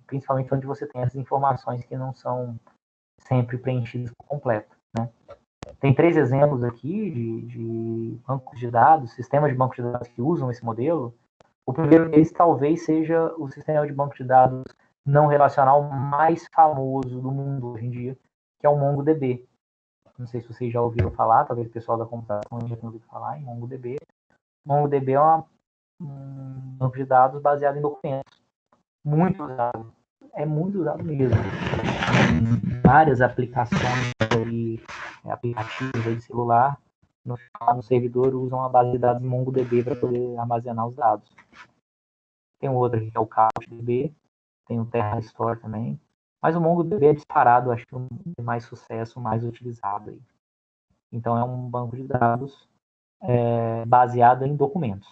principalmente onde você tem essas informações que não são sempre preenchidas por completo. Né? Tem 3 exemplos aqui de bancos de dados, sistemas de bancos de dados que usam esse modelo. O primeiro deles talvez seja o sistema de banco de dados não relacional mais famoso do mundo hoje em dia, que é o MongoDB. Não sei se vocês já ouviram falar, talvez o pessoal da computação já tenha ouvido falar em MongoDB. MongoDB é um banco de dados baseado em documentos. Muito usado. É muito usado mesmo. Várias aplicações aplicativos de celular no servidor usam a base de dados MongoDB para poder armazenar os dados. Tem outro aqui que é o CouchDB, tem o TerraStore também. Mas o MongoDB é disparado, acho que é mais sucesso, mais utilizado aí. Então, é um banco de dados baseado em documentos.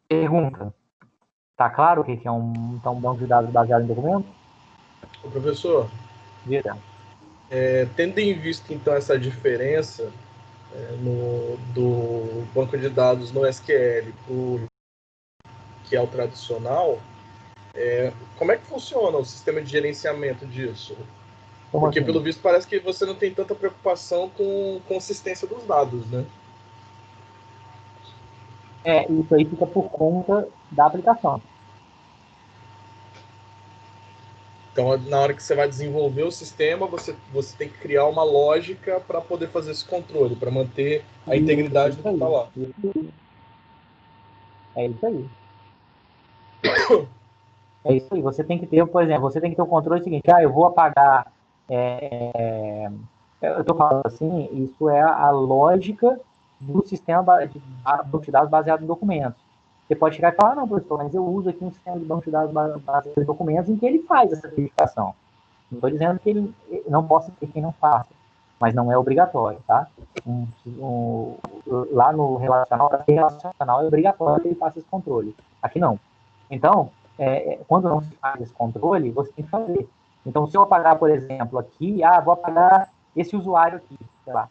Pergunta. Tá claro o que é um banco de dados baseado em documentos? Ô, professor, tendo em vista, então, essa diferença do banco de dados no SQL, que é o tradicional, como é que funciona o sistema de gerenciamento disso? Porque, assim? pelo visto, parece que você não tem tanta preocupação com consistência dos dados, né? Isso aí fica por conta da aplicação. Então, na hora que você vai desenvolver o sistema, você tem que criar uma lógica para poder fazer esse controle, para manter a integridade do que está lá. É isso aí. É isso aí. Você tem que ter, por exemplo, você tem que ter o controle seguinte: eu vou apagar. Eu estou falando assim, isso é a lógica do sistema de banco de dados baseado em documentos. Você pode chegar e falar: não, professor, mas eu uso aqui um sistema de banco de dados baseado em documentos em que ele faz essa verificação. Não estou dizendo que ele não possa ter quem não faça, mas não é obrigatório, tá? Lá no relacional, para ser relacional, é obrigatório que ele faça esse controle. Aqui não. Então, quando não se faz esse controle, você tem que fazer. Então, se eu apagar, por exemplo, aqui, vou apagar esse usuário aqui, sei lá,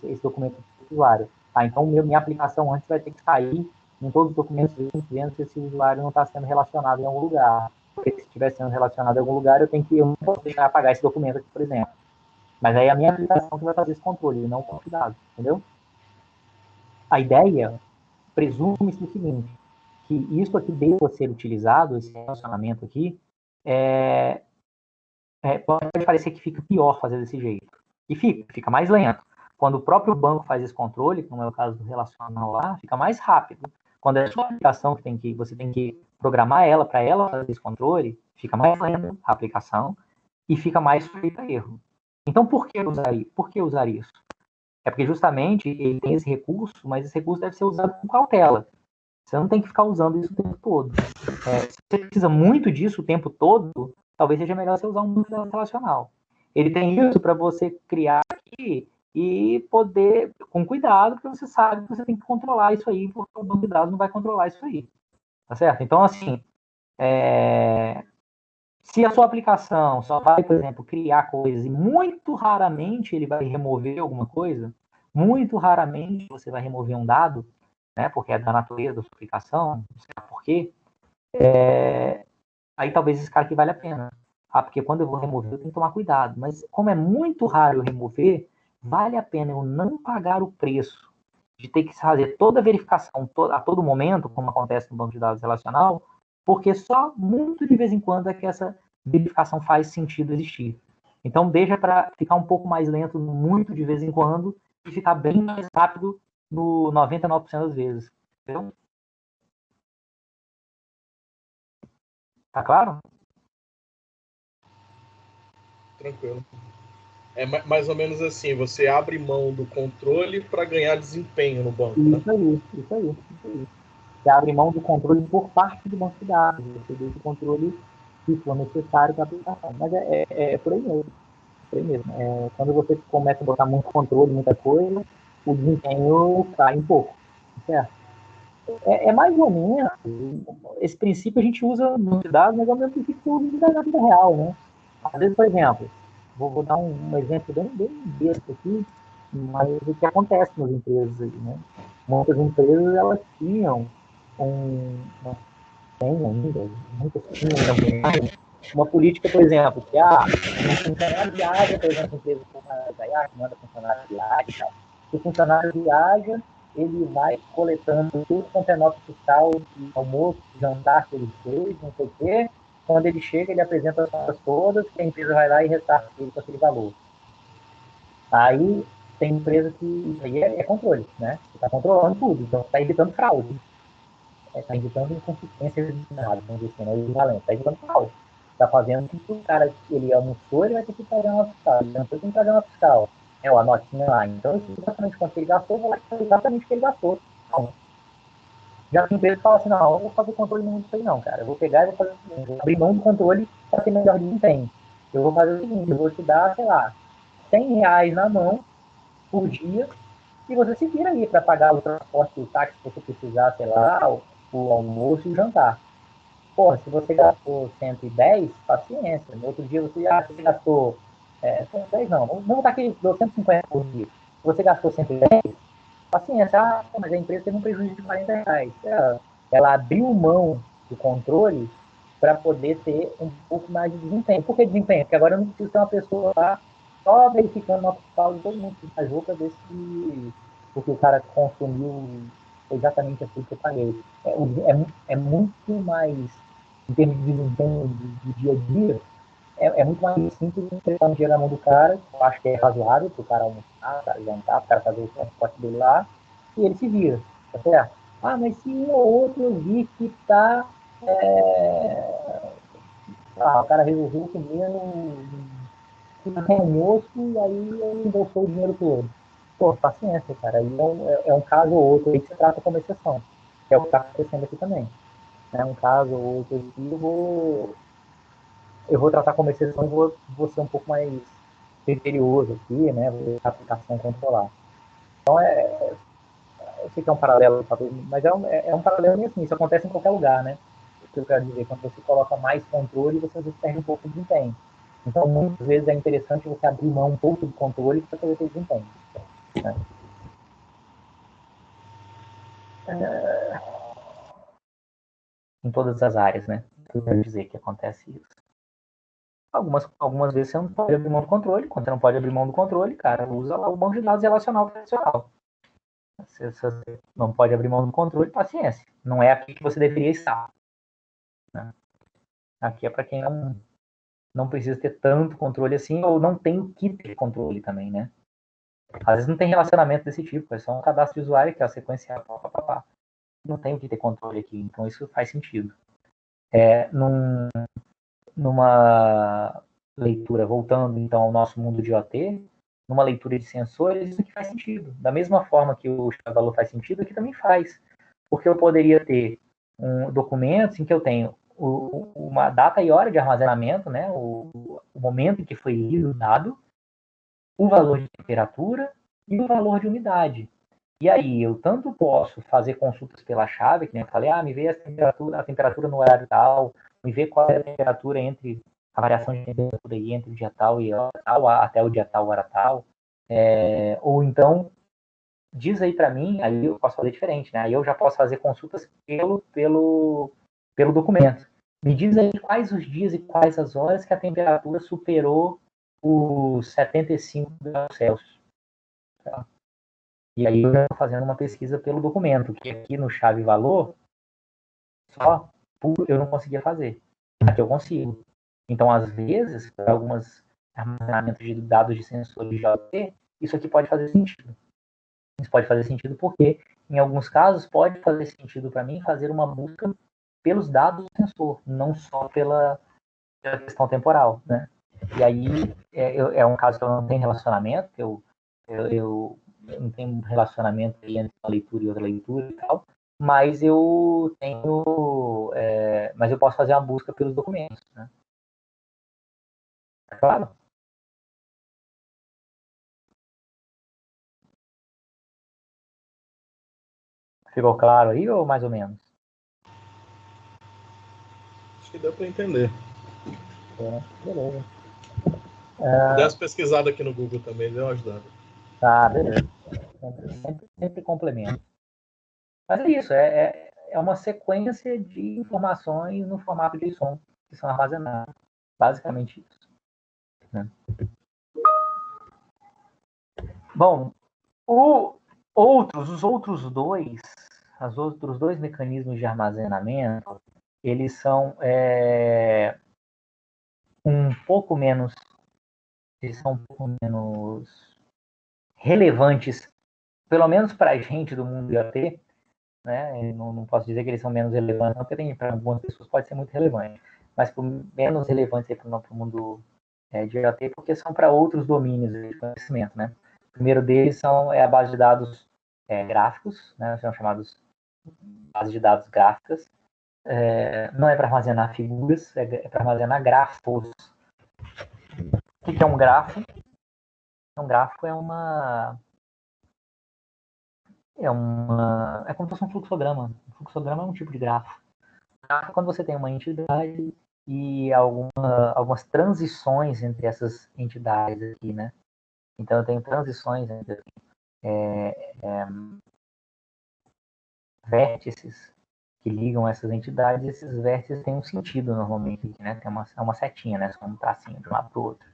esse documento desse usuário. Então, minha aplicação antes vai ter que sair em todos os documentos vendo se esse usuário não está sendo relacionado em algum lugar. Porque se estiver sendo relacionado em algum lugar, eu não posso deixar apagar esse documento aqui, por exemplo. Mas aí é a minha aplicação que vai fazer esse controle, e não o banco de dados, entendeu? A ideia presume-se o seguinte, que isso aqui deva ser utilizado, esse relacionamento aqui, pode parecer que fica pior fazer desse jeito. E fica mais lento. Quando o próprio banco faz esse controle, como é o caso do relacional lá, fica mais rápido. Quando é a sua aplicação você tem que programar ela para ela fazer esse controle, fica mais lenta a aplicação e fica mais sujeita a erro. Então, por que usar isso? É porque justamente ele tem esse recurso, mas esse recurso deve ser usado com cautela. Você não tem que ficar usando isso o tempo todo. Se você precisa muito disso o tempo todo, talvez seja melhor você usar um banco de dados relacional. Ele tem isso para você criar aqui e poder, com cuidado, porque você sabe que você tem que controlar isso aí, porque o banco de dados não vai controlar isso aí. Tá certo? Então, assim, se a sua aplicação só vai, por exemplo, criar coisas e muito raramente ele vai remover alguma coisa, muito raramente você vai remover um dado, né, porque é da natureza da sua aplicação, não sei por quê, aí talvez esse cara aqui vale a pena. Ah, porque quando eu vou remover eu tenho que tomar cuidado. Mas como é muito raro eu remover, vale a pena eu não pagar o preço de ter que fazer toda a verificação a todo momento, como acontece no banco de dados relacional, porque só muito de vez em quando é que essa verificação faz sentido existir. Então deixa para ficar um pouco mais lento muito de vez em quando e ficar bem mais rápido no 99% das vezes. Entendeu? Tá claro? Tranquilo. É mais ou menos assim, você abre mão do controle para ganhar desempenho no banco, né? Isso aí, isso aí, isso aí. Você abre mão do controle por parte do banco de dados. Você deixa o controle se for necessário para a aplicação. Mas é por aí mesmo. Por aí mesmo. Quando você começa a botar muito controle, muita coisa, o desempenho cai um pouco. Certo? É mais ou menos. Esse princípio a gente usa no banco de dados, mas é o mesmo princípio que usa na vida real, né? Às vezes, por exemplo, vou dar um exemplo bem besta aqui, mas o que acontece nas empresas aí, né? Muitas empresas, elas tinham uma, tem ainda, muitas tinham também, uma política, por exemplo, que um funcionário viaja, por exemplo, empresa como a Gaiac, manda funcionário viaja e tal. Se o funcionário viaja, ele vai coletando tudo quanto é nota fiscal de almoço, jantar que ele fez, não sei o quê. Quando ele chega, ele apresenta as notas todas, que a empresa vai lá e ressarce ele com aquele valor. Aí tem empresa que isso aí é controle, né? Você está controlando tudo, então está evitando fraude, está evitando inconsistência de dados, vamos dizer assim, né? Equivalente, está evitando fraude. Está fazendo com que o cara, ele almoçou, ele vai ter que pagar uma fiscal, ele jantou, tem que pagar uma fiscal, a notinha lá. Então, exatamente quanto ele gastou, eu vou lá e exatamente o que ele gastou. Não. Já tem empresa que fala assim, não, eu não vou fazer controle nenhum disso aí não, cara. Eu vou pegar e vou fazer o seguinte, vou abrir mão do controle para ter melhor desempenho. Eu vou fazer o seguinte, eu vou te dar, sei lá, R$ 100 na mão por dia e você se vira aí para pagar o transporte, o táxi que você precisar, sei lá, o almoço e o jantar. Porra, se você gastou 110, paciência. No outro dia você gastou 110 não, vamos botar aqui 250 por dia. Se você gastou 110, paciência, mas a empresa teve um prejuízo de R$ 40. Ela abriu mão do controle para poder ter um pouco mais de desempenho. Por que desempenho? Porque agora eu não preciso ter uma pessoa lá só verificando o nosso fiscal de todo mundo que faz roupa, ver se porque o cara consumiu exatamente aquilo que eu paguei. É muito mais, em termos de desempenho do dia a dia, é muito mais simples entregar um dinheiro na mão do cara, eu acho que é razoável para o cara almoçar, o cara jantar, o cara fazer o transporte dele lá, e ele se vira, tá certo? Mas se um ou outro eu vi que tá. O cara resolveu comer no almoço e aí ele embolsou o dinheiro todo. Pô, paciência, cara. Aí é um caso ou outro aí que se trata como exceção. Que é o que está acontecendo aqui também. É um caso ou outro aqui, eu vou tratar como exceção e vou ser um pouco mais criterioso aqui, né? Vou deixar a aplicação controlar. Eu sei que é um paralelo, talvez, mas é um paralelo assim, isso acontece em qualquer lugar, né? O que eu quero dizer, quando você coloca mais controle, você às vezes perde um pouco de desempenho. Então, muitas vezes é interessante você abrir mão um pouco do controle para poder ter desempenho. Né? Em todas as áreas, né? Eu quero dizer que acontece isso. Algumas vezes você não pode abrir mão do controle. Quando você não pode abrir mão do controle, cara, usa lá o banco de dados relacional tradicional. Se você não pode abrir mão do controle, paciência. Não é aqui que você deveria estar. Né? Aqui é para quem não precisa ter tanto controle assim, ou não tem que ter controle também, né? Às vezes não tem relacionamento desse tipo, é só um cadastro de usuário que é a sequência, não tem o que ter controle aqui, então isso faz sentido. Numa leitura, voltando então ao nosso mundo de OT, numa leitura de sensores, isso aqui faz sentido. Da mesma forma que o valor faz sentido, aqui também faz. Porque eu poderia ter documentos em que eu tenho uma data e hora de armazenamento, né, o momento em que foi lido o dado, o valor de temperatura e o valor de umidade. E aí eu tanto posso fazer consultas pela chave, que nem eu falei, me vê a temperatura no horário tal, me vê qual é a temperatura entre a variação de temperatura aí entre o dia tal e hora tal, até o dia tal, hora tal. Ou então, diz aí para mim, aí eu posso fazer diferente, né? Aí eu já posso fazer consultas pelo documento. Me diz aí quais os dias e quais as horas que a temperatura superou os 75 graus Celsius. Tá? E aí eu já estou fazendo uma pesquisa pelo documento, que aqui no chave valor, só eu não conseguia fazer. Aqui eu consigo. Então, às vezes, para alguns armazenamentos de dados de sensores de IoT, isso aqui pode fazer sentido. Isso pode fazer sentido porque, em alguns casos, pode fazer sentido para mim fazer uma busca pelos dados do sensor, não só pela questão temporal, né? E aí é um caso que eu não tenho relacionamento, eu não tenho relacionamento entre uma leitura e outra leitura e tal, mas eu tenho, mas eu posso fazer uma busca pelos documentos, né? É claro? Ficou claro aí ou mais ou menos? Acho que deu para entender. Beleza. Dei umas pesquisadas aqui no Google também, deu uma ajudada. Tá, beleza. Sempre complemento. Mas é isso, é uma sequência de informações no formato de som que são armazenadas. Basicamente isso. Né? Bom, os outros dois mecanismos de armazenamento, eles são um pouco menos, eles são um pouco menos relevantes, pelo menos para a gente do mundo IoT, né? Não posso dizer que eles são menos relevantes, não, porque para algumas pessoas pode ser muito relevante, mas menos relevantes para o mundo de IoT, porque são para outros domínios de conhecimento, né? O primeiro deles é a base de dados gráficos, né? São chamados bases de dados gráficas. Não é para armazenar figuras, é para armazenar grafos. O que é um grafo? Um grafo é como se fosse um fluxograma. Um fluxograma é um tipo de grafo. Quando você tem uma entidade e algumas transições entre essas entidades aqui, né? Então eu tenho transições entre vértices que ligam essas entidades, e esses vértices têm um sentido normalmente, né? Tem uma setinha, né? São um tracinho de um lado para o outro.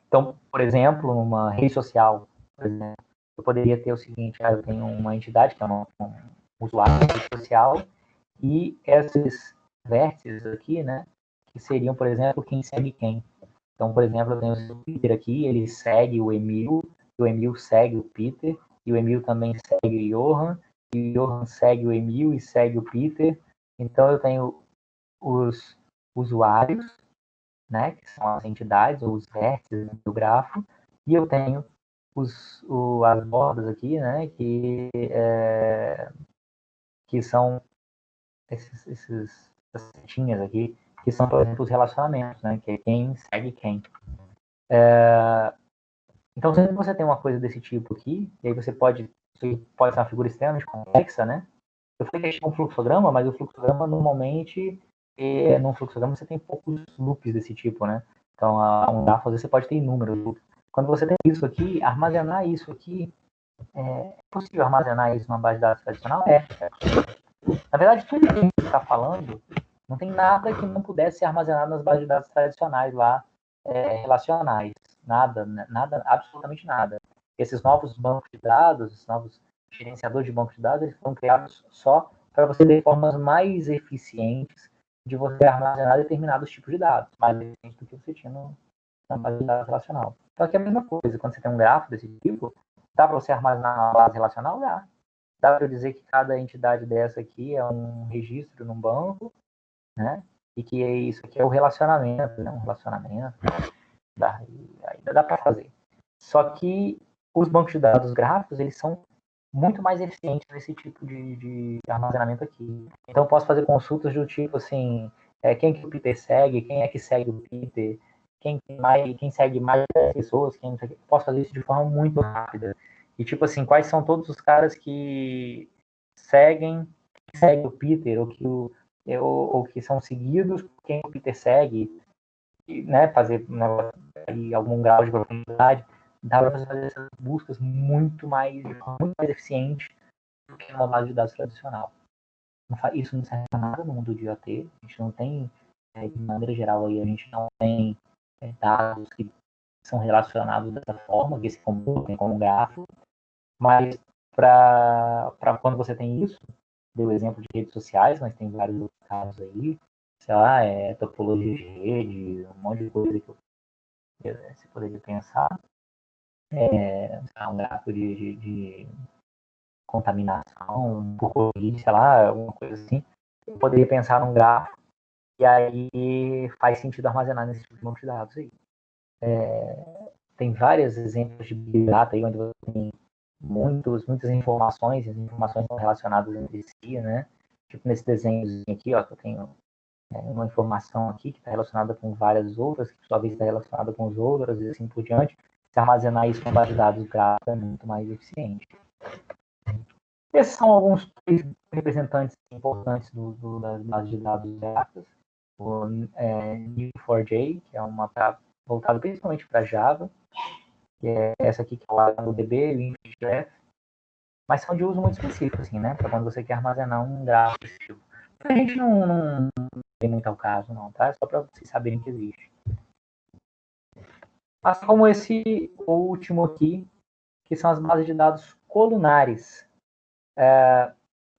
Então, por exemplo, numa rede social, por exemplo, eu poderia ter o seguinte: eu tenho uma entidade que é um usuário de rede social, e esses vértices aqui, né? Que seriam, por exemplo, quem segue quem. Então, por exemplo, eu tenho o Peter aqui, ele segue o Emil segue o Peter, e o Emil também segue o Johan, e o Johan segue o Emil e segue o Peter. Então, eu tenho os usuários, né, que são as entidades ou os vértices do grafo, e eu tenho as bordas aqui, né, que são essas setinhas aqui, que são, por exemplo, os relacionamentos, né, que é quem segue quem. Então, sempre você tem uma coisa desse tipo aqui, e aí você pode ser uma figura extremamente complexa, né? Eu falei que é um fluxograma, mas o fluxograma normalmente, num fluxograma você tem poucos loops desse tipo, né? Então, um grafo, às vezes você pode ter inúmeros loops. Quando você tem isso aqui, armazenar isso aqui, é possível armazenar isso numa base de dados tradicional? Na verdade, tudo que a gente está falando, não tem nada que não pudesse ser armazenado nas bases de dados tradicionais lá, relacionais. Nada, absolutamente nada. Esses novos bancos de dados, esses novos gerenciadores de bancos de dados, eles foram criados só para você ter formas mais eficientes de você armazenar determinados tipos de dados, mais eficientes do que você tinha na base de dados relacional. Então aqui é a mesma coisa, quando você tem um grafo desse tipo, Dá para você armazenar uma base relacional? Dá. Dá para eu dizer que cada entidade dessa aqui é um registro num banco, né? E que isso aqui é o relacionamento, né? Um relacionamento. Ainda dá para fazer. Só que os bancos de dados gráficos, eles são muito mais eficientes nesse tipo de armazenamento aqui. Então, eu posso fazer consultas do tipo assim, quem que o Peter segue, quem é que segue o Peter, quem segue mais pessoas, posso fazer isso de forma muito rápida. E tipo assim, quais são todos os caras que seguem o Peter, ou que são seguidos por quem o Peter segue, né, fazer algum grau de profundidade, dá para fazer essas buscas muito mais eficiente do que uma base de dados tradicional. Isso não serve para nada no mundo de IoT. A gente não tem, de maneira geral, aí, a gente não tem dados que são relacionados dessa forma, que se comportem como um grafo, mas para quando você tem isso, deu exemplo de redes sociais, mas tem vários outros casos aí, sei lá, topologia de rede, um monte de coisa que você poderia pensar, um gráfico de contaminação por Covid, sei lá, alguma coisa assim. Eu poderia pensar num gráfico e aí faz sentido armazenar nesse tipo de banco de dados aí. Tem vários exemplos de Big Data aí onde você tem muitas informações, e as informações são relacionadas entre si, né? Tipo nesse desenhozinho aqui, ó, que eu tenho uma informação aqui que está relacionada com várias outras, que por sua vez está relacionada com as outras, e assim por diante. Se armazenar isso com base de dados gráfica é muito mais eficiente. Esses são alguns representantes importantes das bases de dados gráficas. O Neo4j, que é uma voltada principalmente para Java, que é essa aqui que é o ArgoDB, o InfinityGraph, mas são de uso muito específico, assim, né? Para quando você quer armazenar um gráfico desse tipo. A gente não tem muito ao caso, não, tá? É só para vocês saberem que existe. Assim como esse último aqui, que são as bases de dados colunares.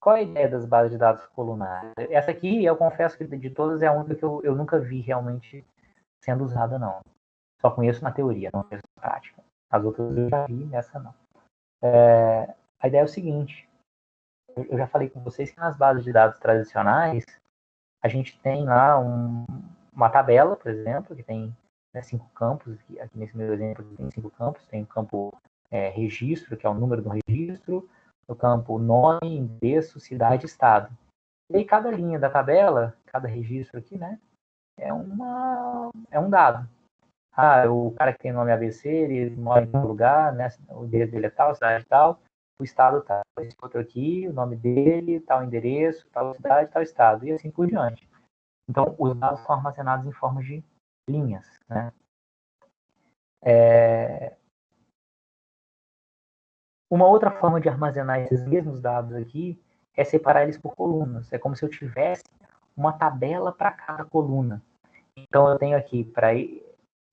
Qual é a ideia das bases de dados colunares? Essa aqui, eu confesso que de todas é a única que eu nunca vi realmente sendo usada, não. Só conheço na teoria, não conheço na prática. As outras eu já vi, essa não. A ideia é o seguinte, eu já falei com vocês que nas bases de dados tradicionais, a gente tem lá uma tabela, por exemplo, que tem 5 campos, aqui nesse meu exemplo tem 5 campos, tem o campo registro, que é o número do registro, o campo nome, endereço, cidade, estado. E aí cada linha da tabela, cada registro aqui, né, é um dado. O cara que tem nome ABC, ele mora em tal lugar, né, o endereço dele é tal, cidade tal, o estado tal. Esse outro aqui, o nome dele, tal endereço, tal cidade, tal estado, e assim por diante. Então, os dados são armazenados em forma de linhas, né? Uma outra forma de armazenar esses mesmos dados aqui é separar eles por colunas. É como se eu tivesse uma tabela para cada coluna. Então, eu tenho aqui,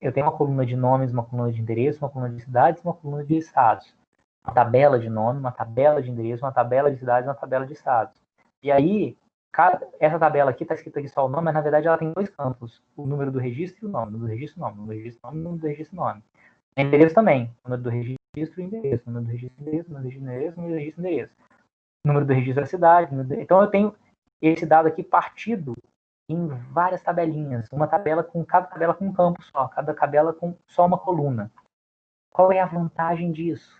eu tenho uma coluna de nomes, uma coluna de endereço, uma coluna de cidades, uma coluna de estados. Uma tabela de nome, uma tabela de endereço, uma tabela de cidades, uma tabela de estados. E aí, essa tabela aqui está escrita aqui só o nome, mas na verdade ela tem 2 campos: o número do registro e o nome. O número do registro, nome. O número do registro, nome. O número do registro, nome. O endereço também. O número do registro e endereço. O número do registro, endereço. O número do registro, endereço. O número do registro, endereço. O número do registro da cidade. Então eu tenho esse dado aqui partido em várias tabelinhas. Cada tabela com um campo só. Cada tabela com só uma coluna. Qual é a vantagem disso?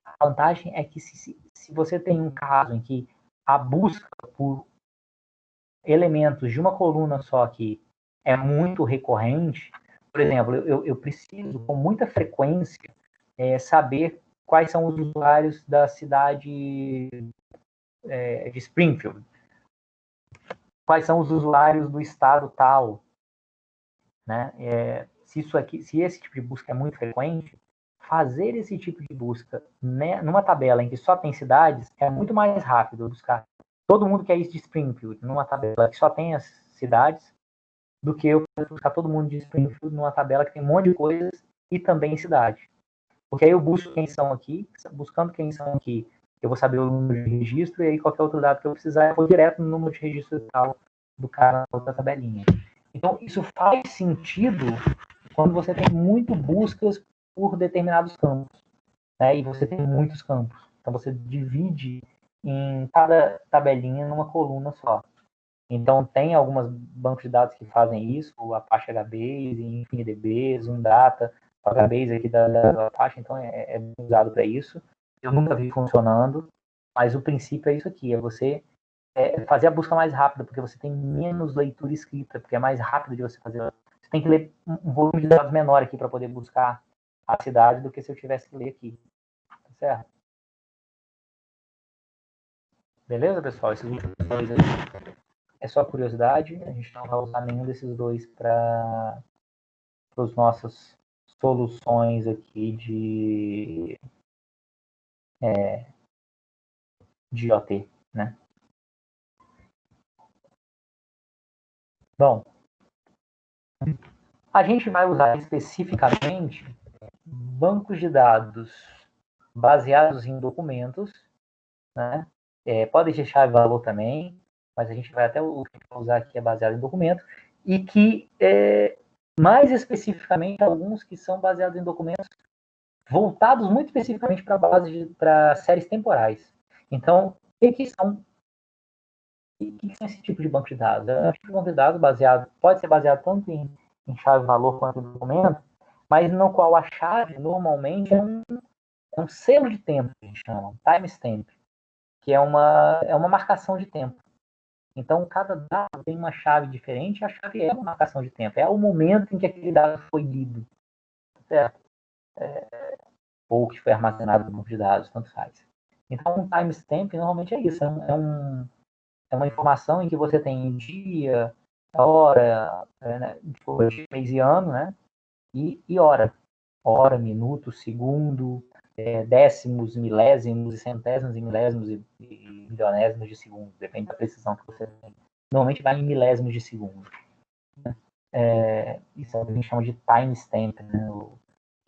A vantagem é que se você tem um caso em que a busca por elementos de uma coluna só aqui é muito recorrente, por exemplo, eu preciso com muita frequência saber quais são os usuários da cidade de Springfield, quais são os usuários do estado tal, né? Se esse tipo de busca é muito frequente, fazer esse tipo de busca, né, numa tabela em que só tem cidades é muito mais rápido buscar todo mundo que é isso de Springfield numa tabela que só tem as cidades do que eu buscar todo mundo de Springfield numa tabela que tem um monte de coisas e também cidade. Porque aí eu busco quem são aqui, buscando quem são aqui, eu vou saber o número de registro, e aí qualquer outro dado que eu precisar, eu vou direto no número de registro tal do cara na outra tabelinha. Então, isso faz sentido quando você tem muito buscas por determinados campos. né? E você tem muitos campos. Então você divide em cada tabelinha numa coluna só. Então tem algumas bancos de dados que fazem isso, o Apache HBase, InfiniDB, ZoomData, o HBase aqui da Apache, então é usado para isso. Eu nunca vi funcionando, mas o princípio é isso aqui, é você fazer a busca mais rápida, porque você tem menos leitura escrita, porque é mais rápido de você fazer. Você tem que ler um volume de dados menor aqui para poder buscar a cidade do que se eu tivesse que ler aqui. Tá certo? Beleza, pessoal? Esses últimos dois aí é só curiosidade. A gente não vai usar nenhum desses dois para as nossas soluções aqui de IoT, né? Bom, a gente vai usar especificamente bancos de dados baseados em documentos, né? Pode ser chave valor também, mas a gente vai até o que usar aqui é baseado em documento, e que, mais especificamente, alguns que são baseados em documentos voltados muito especificamente para séries temporais. Então, o que são esse tipo de banco de dados? É um tipo de banco de dados pode ser baseado tanto em chave valor quanto em documento, mas no qual a chave normalmente é um selo de tempo, que a gente chama, timestamp, que é uma marcação de tempo. Então, cada dado tem uma chave diferente, e a chave é uma marcação de tempo, é o momento em que aquele dado foi lido, certo? Ou que foi armazenado no banco de dados, tanto faz. Então, um timestamp normalmente é isso, é uma informação em que você tem dia, hora, né, mês e ano, né? E hora. Hora, minuto, segundo, décimos, milésimos, e centésimos, e milésimos e milionésimos de segundo. Depende da precisão que você tem. Normalmente vai em milésimos de segundo. Isso a gente chama de timestamp, né?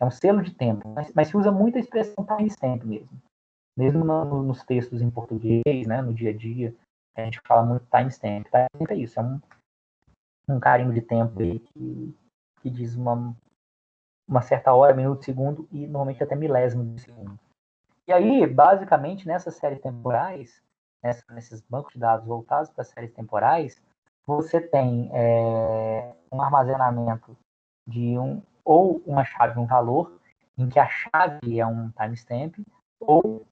É um selo de tempo, mas se usa muito a expressão timestamp mesmo. Mesmo nos textos em português, né, no dia a dia, a gente fala muito timestamp. Timestamp é isso, é um carimbo de tempo aí que diz uma certa hora, minuto, segundo e normalmente até milésimo de segundo. E aí, basicamente, nessas séries temporais, nesses bancos de dados voltados para séries temporais, você tem um armazenamento de ou uma chave, um valor, em que a chave é um timestamp, ou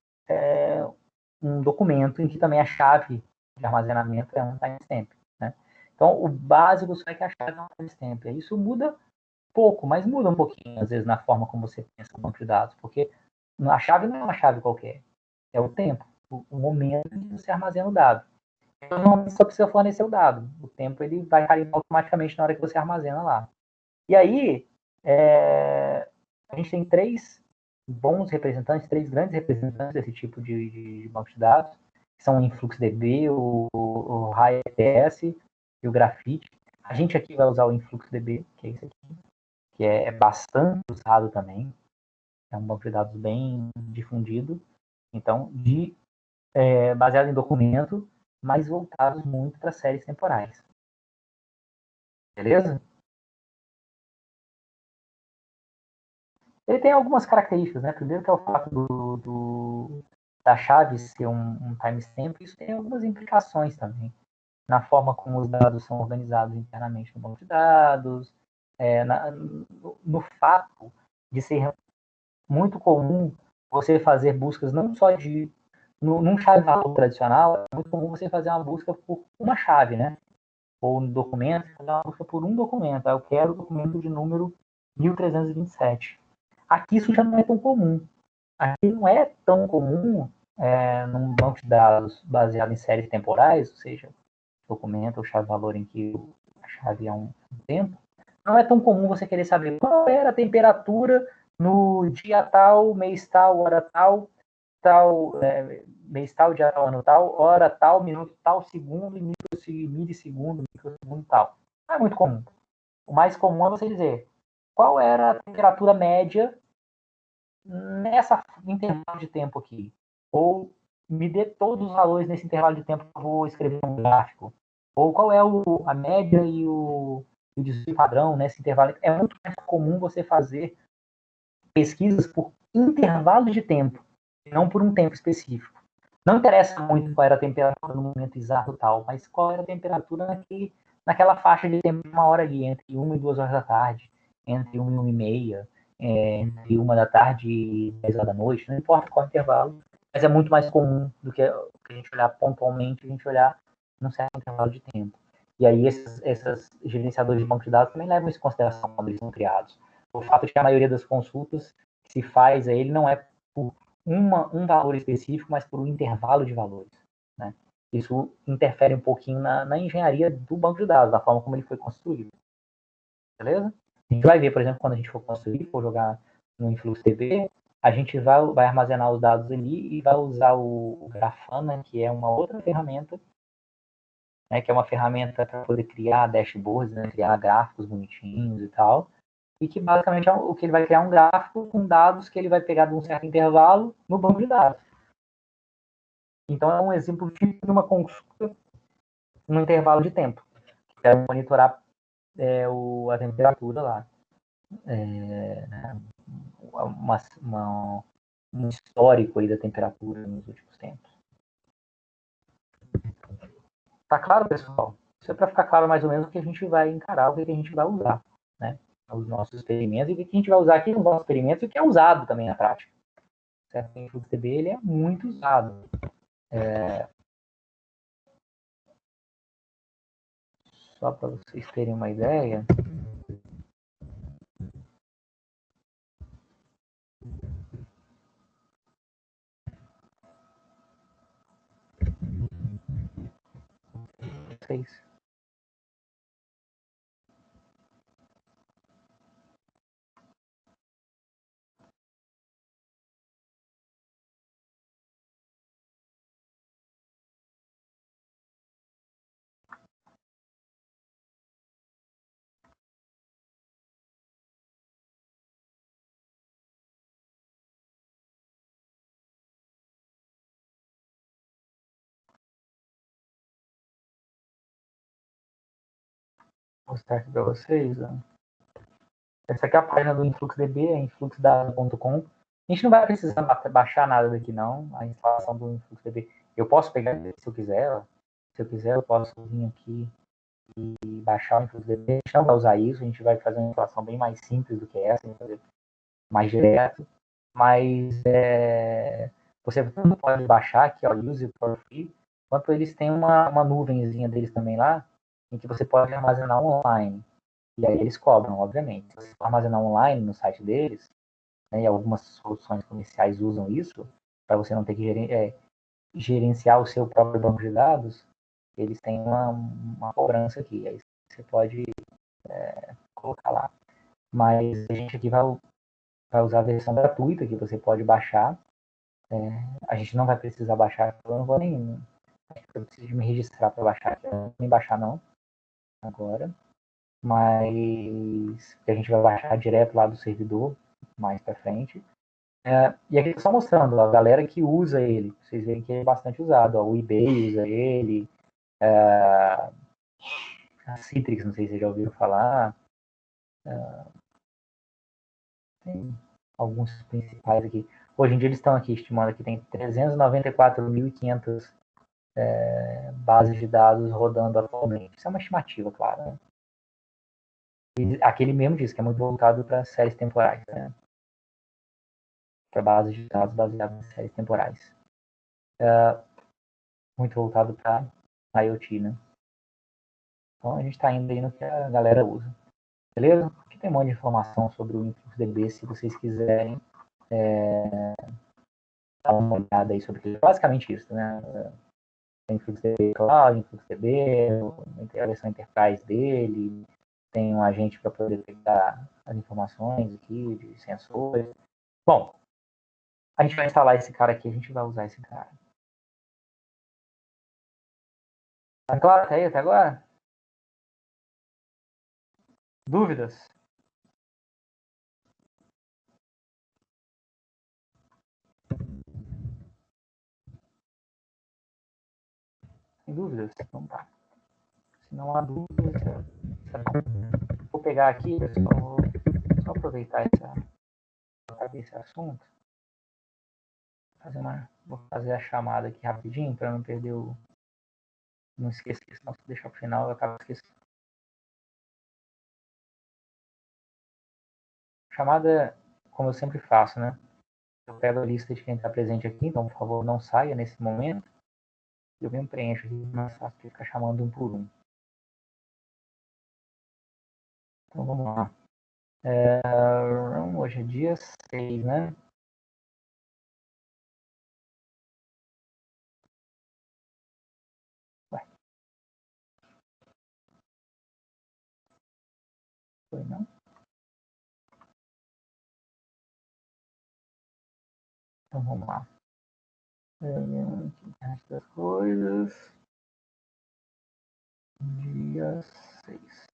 um documento em que também a chave de armazenamento é um timestamp. Né? Então, o básico só é que a chave é um timestamp. Isso muda pouco, mas muda um pouquinho, às vezes, na forma como você pensa no banco de dados, porque a chave não é uma chave qualquer, é o tempo, o momento em que você armazena o dado. Então, normalmente só precisa fornecer o dado, o tempo ele vai carimbar automaticamente na hora que você armazena lá. E aí, a gente tem três grandes representantes desse tipo de banco de dados, que são o InfluxDB, o RaiATS e o Graphite. A gente aqui vai usar o InfluxDB, que é esse aqui, que é bastante usado também. É um banco de dados bem difundido. Então, baseado em documento, mas voltados muito para séries temporais. Beleza? Ele tem algumas características, né? Primeiro que é o fato da chave ser um timestamp, isso tem algumas implicações também na forma como os dados são organizados internamente no banco de dados, no fato de ser muito comum você fazer buscas não só num chave valor tradicional, é muito comum você fazer uma busca por uma chave, né? Ou no documento, fazer uma busca por um documento. Eu quero o documento de número 1327. Aqui isso já não é tão comum. Aqui não é tão comum num banco de dados baseado em séries temporais, ou seja, documento ou chave-valor em que a chave é um tempo, não é tão comum você querer saber qual era a temperatura no dia tal, mês tal, hora tal, mês tal, dia tal, ano tal, hora tal, minuto tal, segundo, milissegundo, microsegundo tal. Não é muito comum. O mais comum é você dizer qual era a temperatura média nessa intervalo de tempo aqui. Ou me dê todos os valores nesse intervalo de tempo que eu vou escrever um gráfico. Ou qual é a média e o desvio padrão nesse intervalo. É muito mais comum você fazer pesquisas por intervalo de tempo, não por um tempo específico. Não interessa muito qual era a temperatura no momento exato tal, mas qual era a temperatura naquela faixa de tempo de 1 hora ali, entre 1 e 2 horas da tarde, entre 1 e 1 e meia, entre 1 da tarde e 10 horas da noite, não importa qual intervalo, mas é muito mais comum do que a gente olhar pontualmente, a gente olhar num certo intervalo de tempo. E aí esses gerenciadores de banco de dados também levam isso em consideração quando eles são criados. O fato de que a maioria das consultas que se faz a ele não é por um valor específico, mas por um intervalo de valores. Né? Isso interfere um pouquinho na engenharia do banco de dados, da forma como ele foi construído. Beleza? A gente vai ver, por exemplo, quando a gente for construir, for jogar no InfluxDB, a gente vai armazenar os dados ali e vai usar o Grafana, que é uma outra ferramenta, né, que é uma ferramenta para poder criar dashboards, né, criar gráficos bonitinhos e tal, e que basicamente é o que ele vai criar um gráfico com dados que ele vai pegar de um certo intervalo no banco de dados. Então é um exemplo típico de uma consulta no intervalo de tempo, que é monitorar a temperatura lá. Um histórico aí da temperatura nos últimos tempos. Tá claro, pessoal? Isso é para ficar claro mais ou menos o que a gente vai encarar, o que a gente vai usar, né? Os nossos experimentos e o que a gente vai usar aqui nos nossos experimentos e o que é usado também na prática. Certo? O InfluxDB ele é muito usado. Só para vocês terem uma ideia, vocês. Vou mostrar aqui para vocês. Ó. Essa aqui é a página do InfluxDB, é influxdata.com. A gente não vai precisar baixar nada daqui, não. A instalação do InfluxDB. Eu posso pegar se eu quiser. Ó. Se eu quiser, eu posso vir aqui e baixar o InfluxDB. A gente não vai usar isso, a gente vai fazer uma instalação bem mais simples do que essa, fazer mais direto. Mas você tanto pode baixar aqui, ó, Use for Free, quanto eles têm uma nuvenzinha deles também lá, em que você pode armazenar online. E aí eles cobram, obviamente. Se você for armazenar online no site deles, né, e algumas soluções comerciais usam isso, para você não ter que gerenciar o seu próprio banco de dados, eles têm uma cobrança aqui. Aí você pode colocar lá. Mas a gente aqui vai usar a versão gratuita que você pode baixar. A gente não vai precisar baixar, eu não vou nem. Eu preciso me registrar para baixar aqui. Eu não vou nem baixar não, agora. Mas a gente vai baixar direto lá do servidor, mais para frente. E aqui está só mostrando ó, a galera que usa ele. Vocês veem que ele é bastante usado. Ó, o eBay usa ele. A Citrix, não sei se vocês já ouviram falar. Tem alguns principais aqui. Hoje em dia eles estão aqui estimando que tem 394.500 bases de dados rodando atualmente. Isso é uma estimativa, claro. Né? E aquele mesmo diz que é muito voltado para séries temporais. Né? Para bases de dados baseadas em séries temporais. Muito voltado para IoT, né? Então a gente está indo aí no que a galera usa. Beleza? Aqui tem um monte de informação sobre o InfluxDB, se vocês quiserem dar uma olhada aí sobre isso. Basicamente isso, né? Tem InfluxDB Cloud, InfluxDB, a versão Enterprise dele, tem um agente para poder pegar as informações aqui de sensores. Bom, a gente vai instalar esse cara aqui, a gente vai usar esse cara. Tá claro até aí, até agora? Dúvidas? Sem dúvidas? Então tá. Se não há dúvidas, vou pegar aqui, pessoal, vou só aproveitar esse assunto. Vou fazer a chamada aqui rapidinho para não perder o. Não esquecer, senão se deixar para o final eu acabo esquecendo. Chamada, como eu sempre faço, né? Eu pego a lista de quem está presente aqui, então por favor não saia nesse momento. Eu mesmo preencho aqui, mais fácil de ficar chamando um por um. Então vamos lá. Hoje é dia 6, né? Ué. Foi não? Então vamos lá. Das coisas. Dia 6.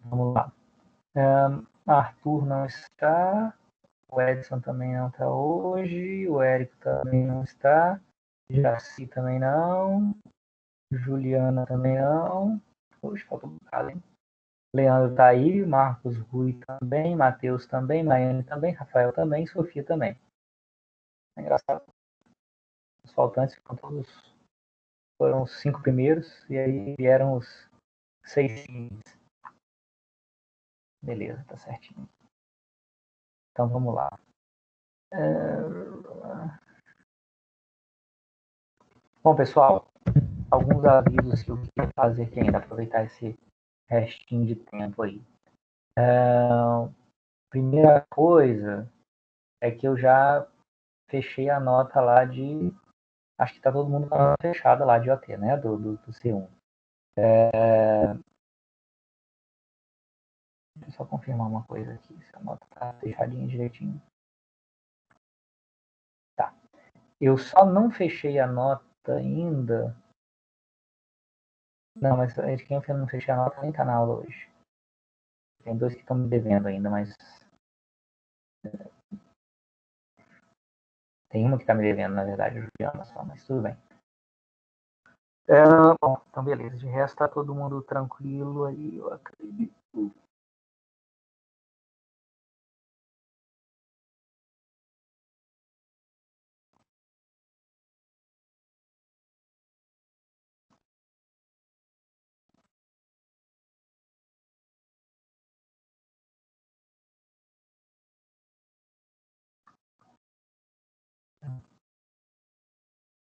Vamos lá. Arthur não está. O Edson também não está hoje. O Érico também não está. Jaci também não. Juliana também não. Hoje falta um bocado, hein? Leandro está aí. Marcos Rui também. Matheus também. Maiane também. Rafael também. Sofia também. É engraçado. Os faltantes foram os 5 primeiros. E aí vieram os 6 seguintes. Beleza, tá certinho. Então vamos lá. Bom, pessoal, alguns avisos que eu queria fazer aqui ainda, aproveitar esse restinho de tempo aí. Primeira coisa é que eu já fechei a nota lá de. Acho que está todo mundo com a nota fechada lá de OT, né? Do C1. Deixa eu só confirmar uma coisa aqui, se a nota está fechadinha direitinho. Tá. Eu só não fechei a nota ainda. Não, mas de quem eu não fechei a nota nem tá na aula hoje. Tem 2 que estão me devendo ainda, mas. Tem uma que está me devendo, na verdade, a Juliana só, mas tudo bem. Bom, então beleza. De resto tá todo mundo tranquilo aí, eu acredito.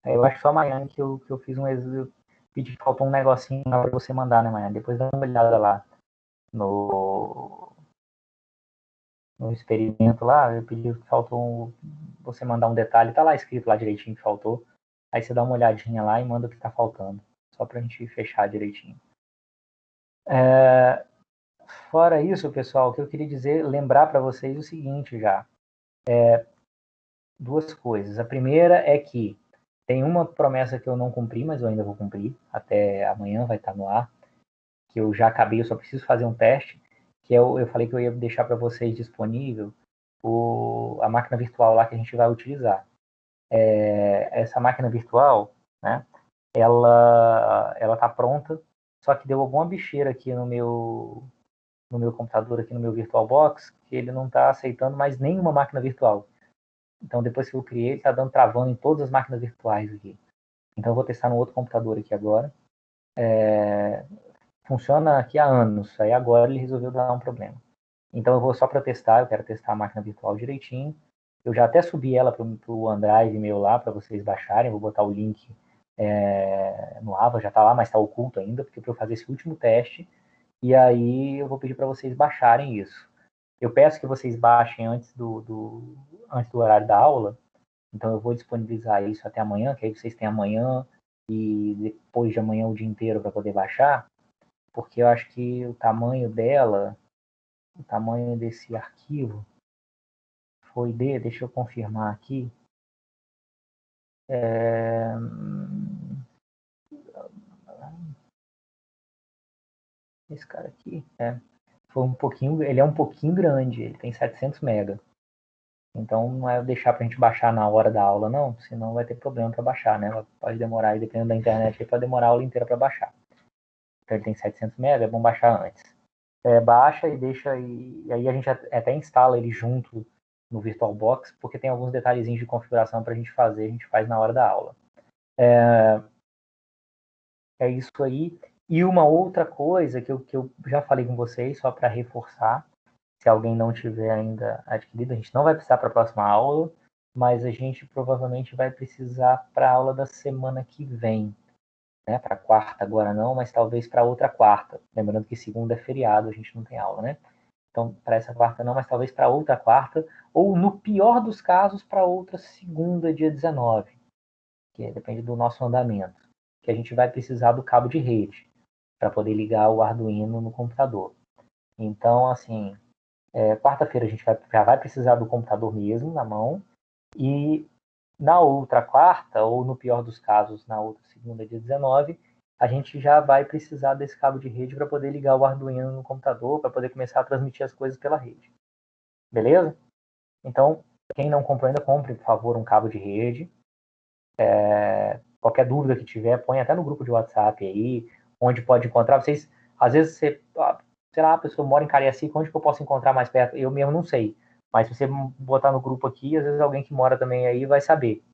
Eu acho só amanhã que eu fiz um exercício, pedi que faltou um negocinho lá para você mandar, né, amanhã? Depois dá uma olhada lá no experimento lá, eu pedi que faltou você mandar um detalhe, tá lá escrito lá direitinho que faltou. Aí você dá uma olhadinha lá e manda o que tá faltando, só pra gente fechar direitinho. Fora isso, pessoal, o que eu queria dizer, lembrar para vocês o seguinte já. Duas coisas. A primeira é que tem uma promessa que eu não cumpri, mas eu ainda vou cumprir. Até amanhã vai estar no ar. Que eu já acabei, eu só preciso fazer um teste. Que eu falei que eu ia deixar para vocês disponível a máquina virtual lá que a gente vai utilizar. Essa máquina virtual, né? Ela tá pronta, só que deu alguma bicheira aqui no meu computador, aqui no meu VirtualBox, que ele não está aceitando mais nenhuma máquina virtual. Então, depois que eu criei, ele está dando travando em todas as máquinas virtuais aqui. Então, eu vou testar no outro computador aqui agora. Funciona aqui há anos, aí agora ele resolveu dar um problema. Então, eu vou só para testar, eu quero testar a máquina virtual direitinho. Eu já até subi ela para o OneDrive meu lá, para vocês baixarem. Vou botar o link no Ava, já está lá, mas está oculto ainda, porque para eu fazer esse último teste, e aí eu vou pedir para vocês baixarem isso. Eu peço que vocês baixem antes do horário da aula, então eu vou disponibilizar isso até amanhã, que aí vocês têm amanhã e depois de amanhã o dia inteiro para poder baixar, porque eu acho que o tamanho dela, o tamanho desse arquivo deixa eu confirmar aqui, é, esse cara aqui, ele é um pouquinho grande, ele tem 700 MB. Então não é deixar para a gente baixar na hora da aula, não, senão vai ter problema para baixar, né? Pode demorar, dependendo da internet, pode demorar a aula inteira para baixar. Então ele tem 700 MB, é bom baixar antes. Baixa e deixa, e aí a gente até instala ele junto no VirtualBox, porque tem alguns detalhezinhos de configuração para a gente fazer, a gente faz na hora da aula. É isso aí. E uma outra coisa que eu já falei com vocês, só para reforçar, se alguém não tiver ainda adquirido, a gente não vai precisar para a próxima aula, mas a gente provavelmente vai precisar para a aula da semana que vem. Né? Para quarta agora não, mas talvez para outra quarta. Lembrando que segunda é feriado, a gente não tem aula, né? Então, para essa quarta não, mas talvez para outra quarta, ou no pior dos casos, para outra segunda, dia 19, que depende do nosso andamento, que a gente vai precisar do cabo de rede para poder ligar o Arduino no computador. Então, assim, quarta-feira a gente já vai precisar do computador mesmo, na mão, e na outra quarta, ou no pior dos casos, na outra segunda, dia 19, a gente já vai precisar desse cabo de rede para poder ligar o Arduino no computador, para poder começar a transmitir as coisas pela rede. Beleza? Então, quem não comprou ainda, compre, por favor, um cabo de rede. Qualquer dúvida que tiver, põe até no grupo de WhatsApp aí, onde pode encontrar. Vocês, às vezes, sei lá, a pessoa mora em Cariacica, onde que eu posso encontrar mais perto? Eu mesmo não sei. Mas se você botar no grupo aqui, às vezes alguém que mora também aí vai saber.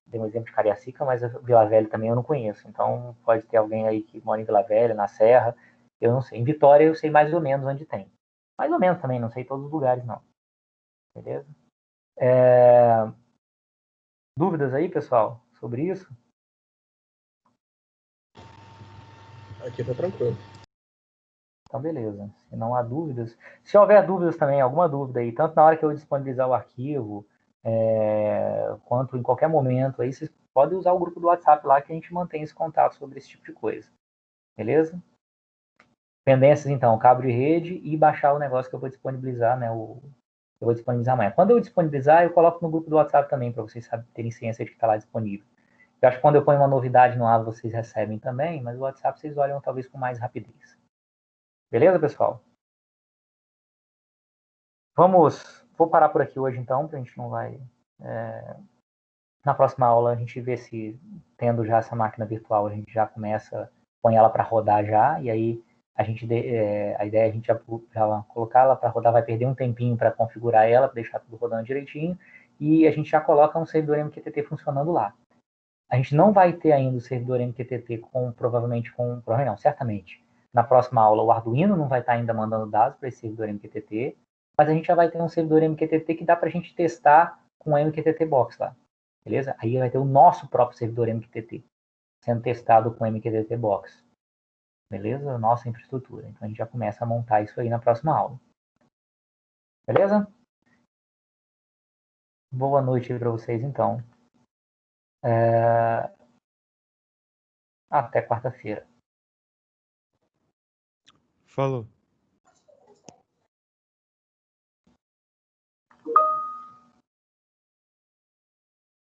Dei um exemplo de Cariacica, mas Vila Velha também eu não conheço. Então, pode ter alguém aí que mora em Vila Velha, na Serra. Eu não sei. Em Vitória, eu sei mais ou menos onde tem. Mais ou menos também, não sei todos os lugares, não. Beleza? Dúvidas aí, pessoal, sobre isso? Aqui tá tranquilo. Então, beleza. Se não há dúvidas. Se houver dúvidas também, alguma dúvida aí, tanto na hora que eu disponibilizar o arquivo, quanto em qualquer momento, aí vocês podem usar o grupo do WhatsApp lá que a gente mantém esse contato sobre esse tipo de coisa. Beleza? Pendências, então, cabo de rede e baixar o negócio que eu vou disponibilizar, né? Eu vou disponibilizar amanhã. Quando eu disponibilizar, eu coloco no grupo do WhatsApp também, para vocês terem ciência de que está lá disponível. Eu acho que quando eu ponho uma novidade no ar, vocês recebem também, mas o WhatsApp vocês olham talvez com mais rapidez. Beleza, pessoal? Vou parar por aqui hoje então, para a gente não vai... Na próxima aula a gente vê se, tendo já essa máquina virtual, a gente já começa, põe ela para rodar já, e aí a ideia é a gente já colocar ela para rodar, vai perder um tempinho para configurar ela, para deixar tudo rodando direitinho, e a gente já coloca um servidor MQTT funcionando lá. A gente não vai ter ainda o servidor MQTT certamente. Na próxima aula, o Arduino não vai estar ainda mandando dados para esse servidor MQTT, mas a gente já vai ter um servidor MQTT que dá para a gente testar com o MQTT Box lá. Beleza? Aí vai ter o nosso próprio servidor MQTT sendo testado com o MQTT Box. Beleza? Nossa infraestrutura. Então a gente já começa a montar isso aí na próxima aula. Beleza? Boa noite para vocês então. Até quarta-feira. Falou.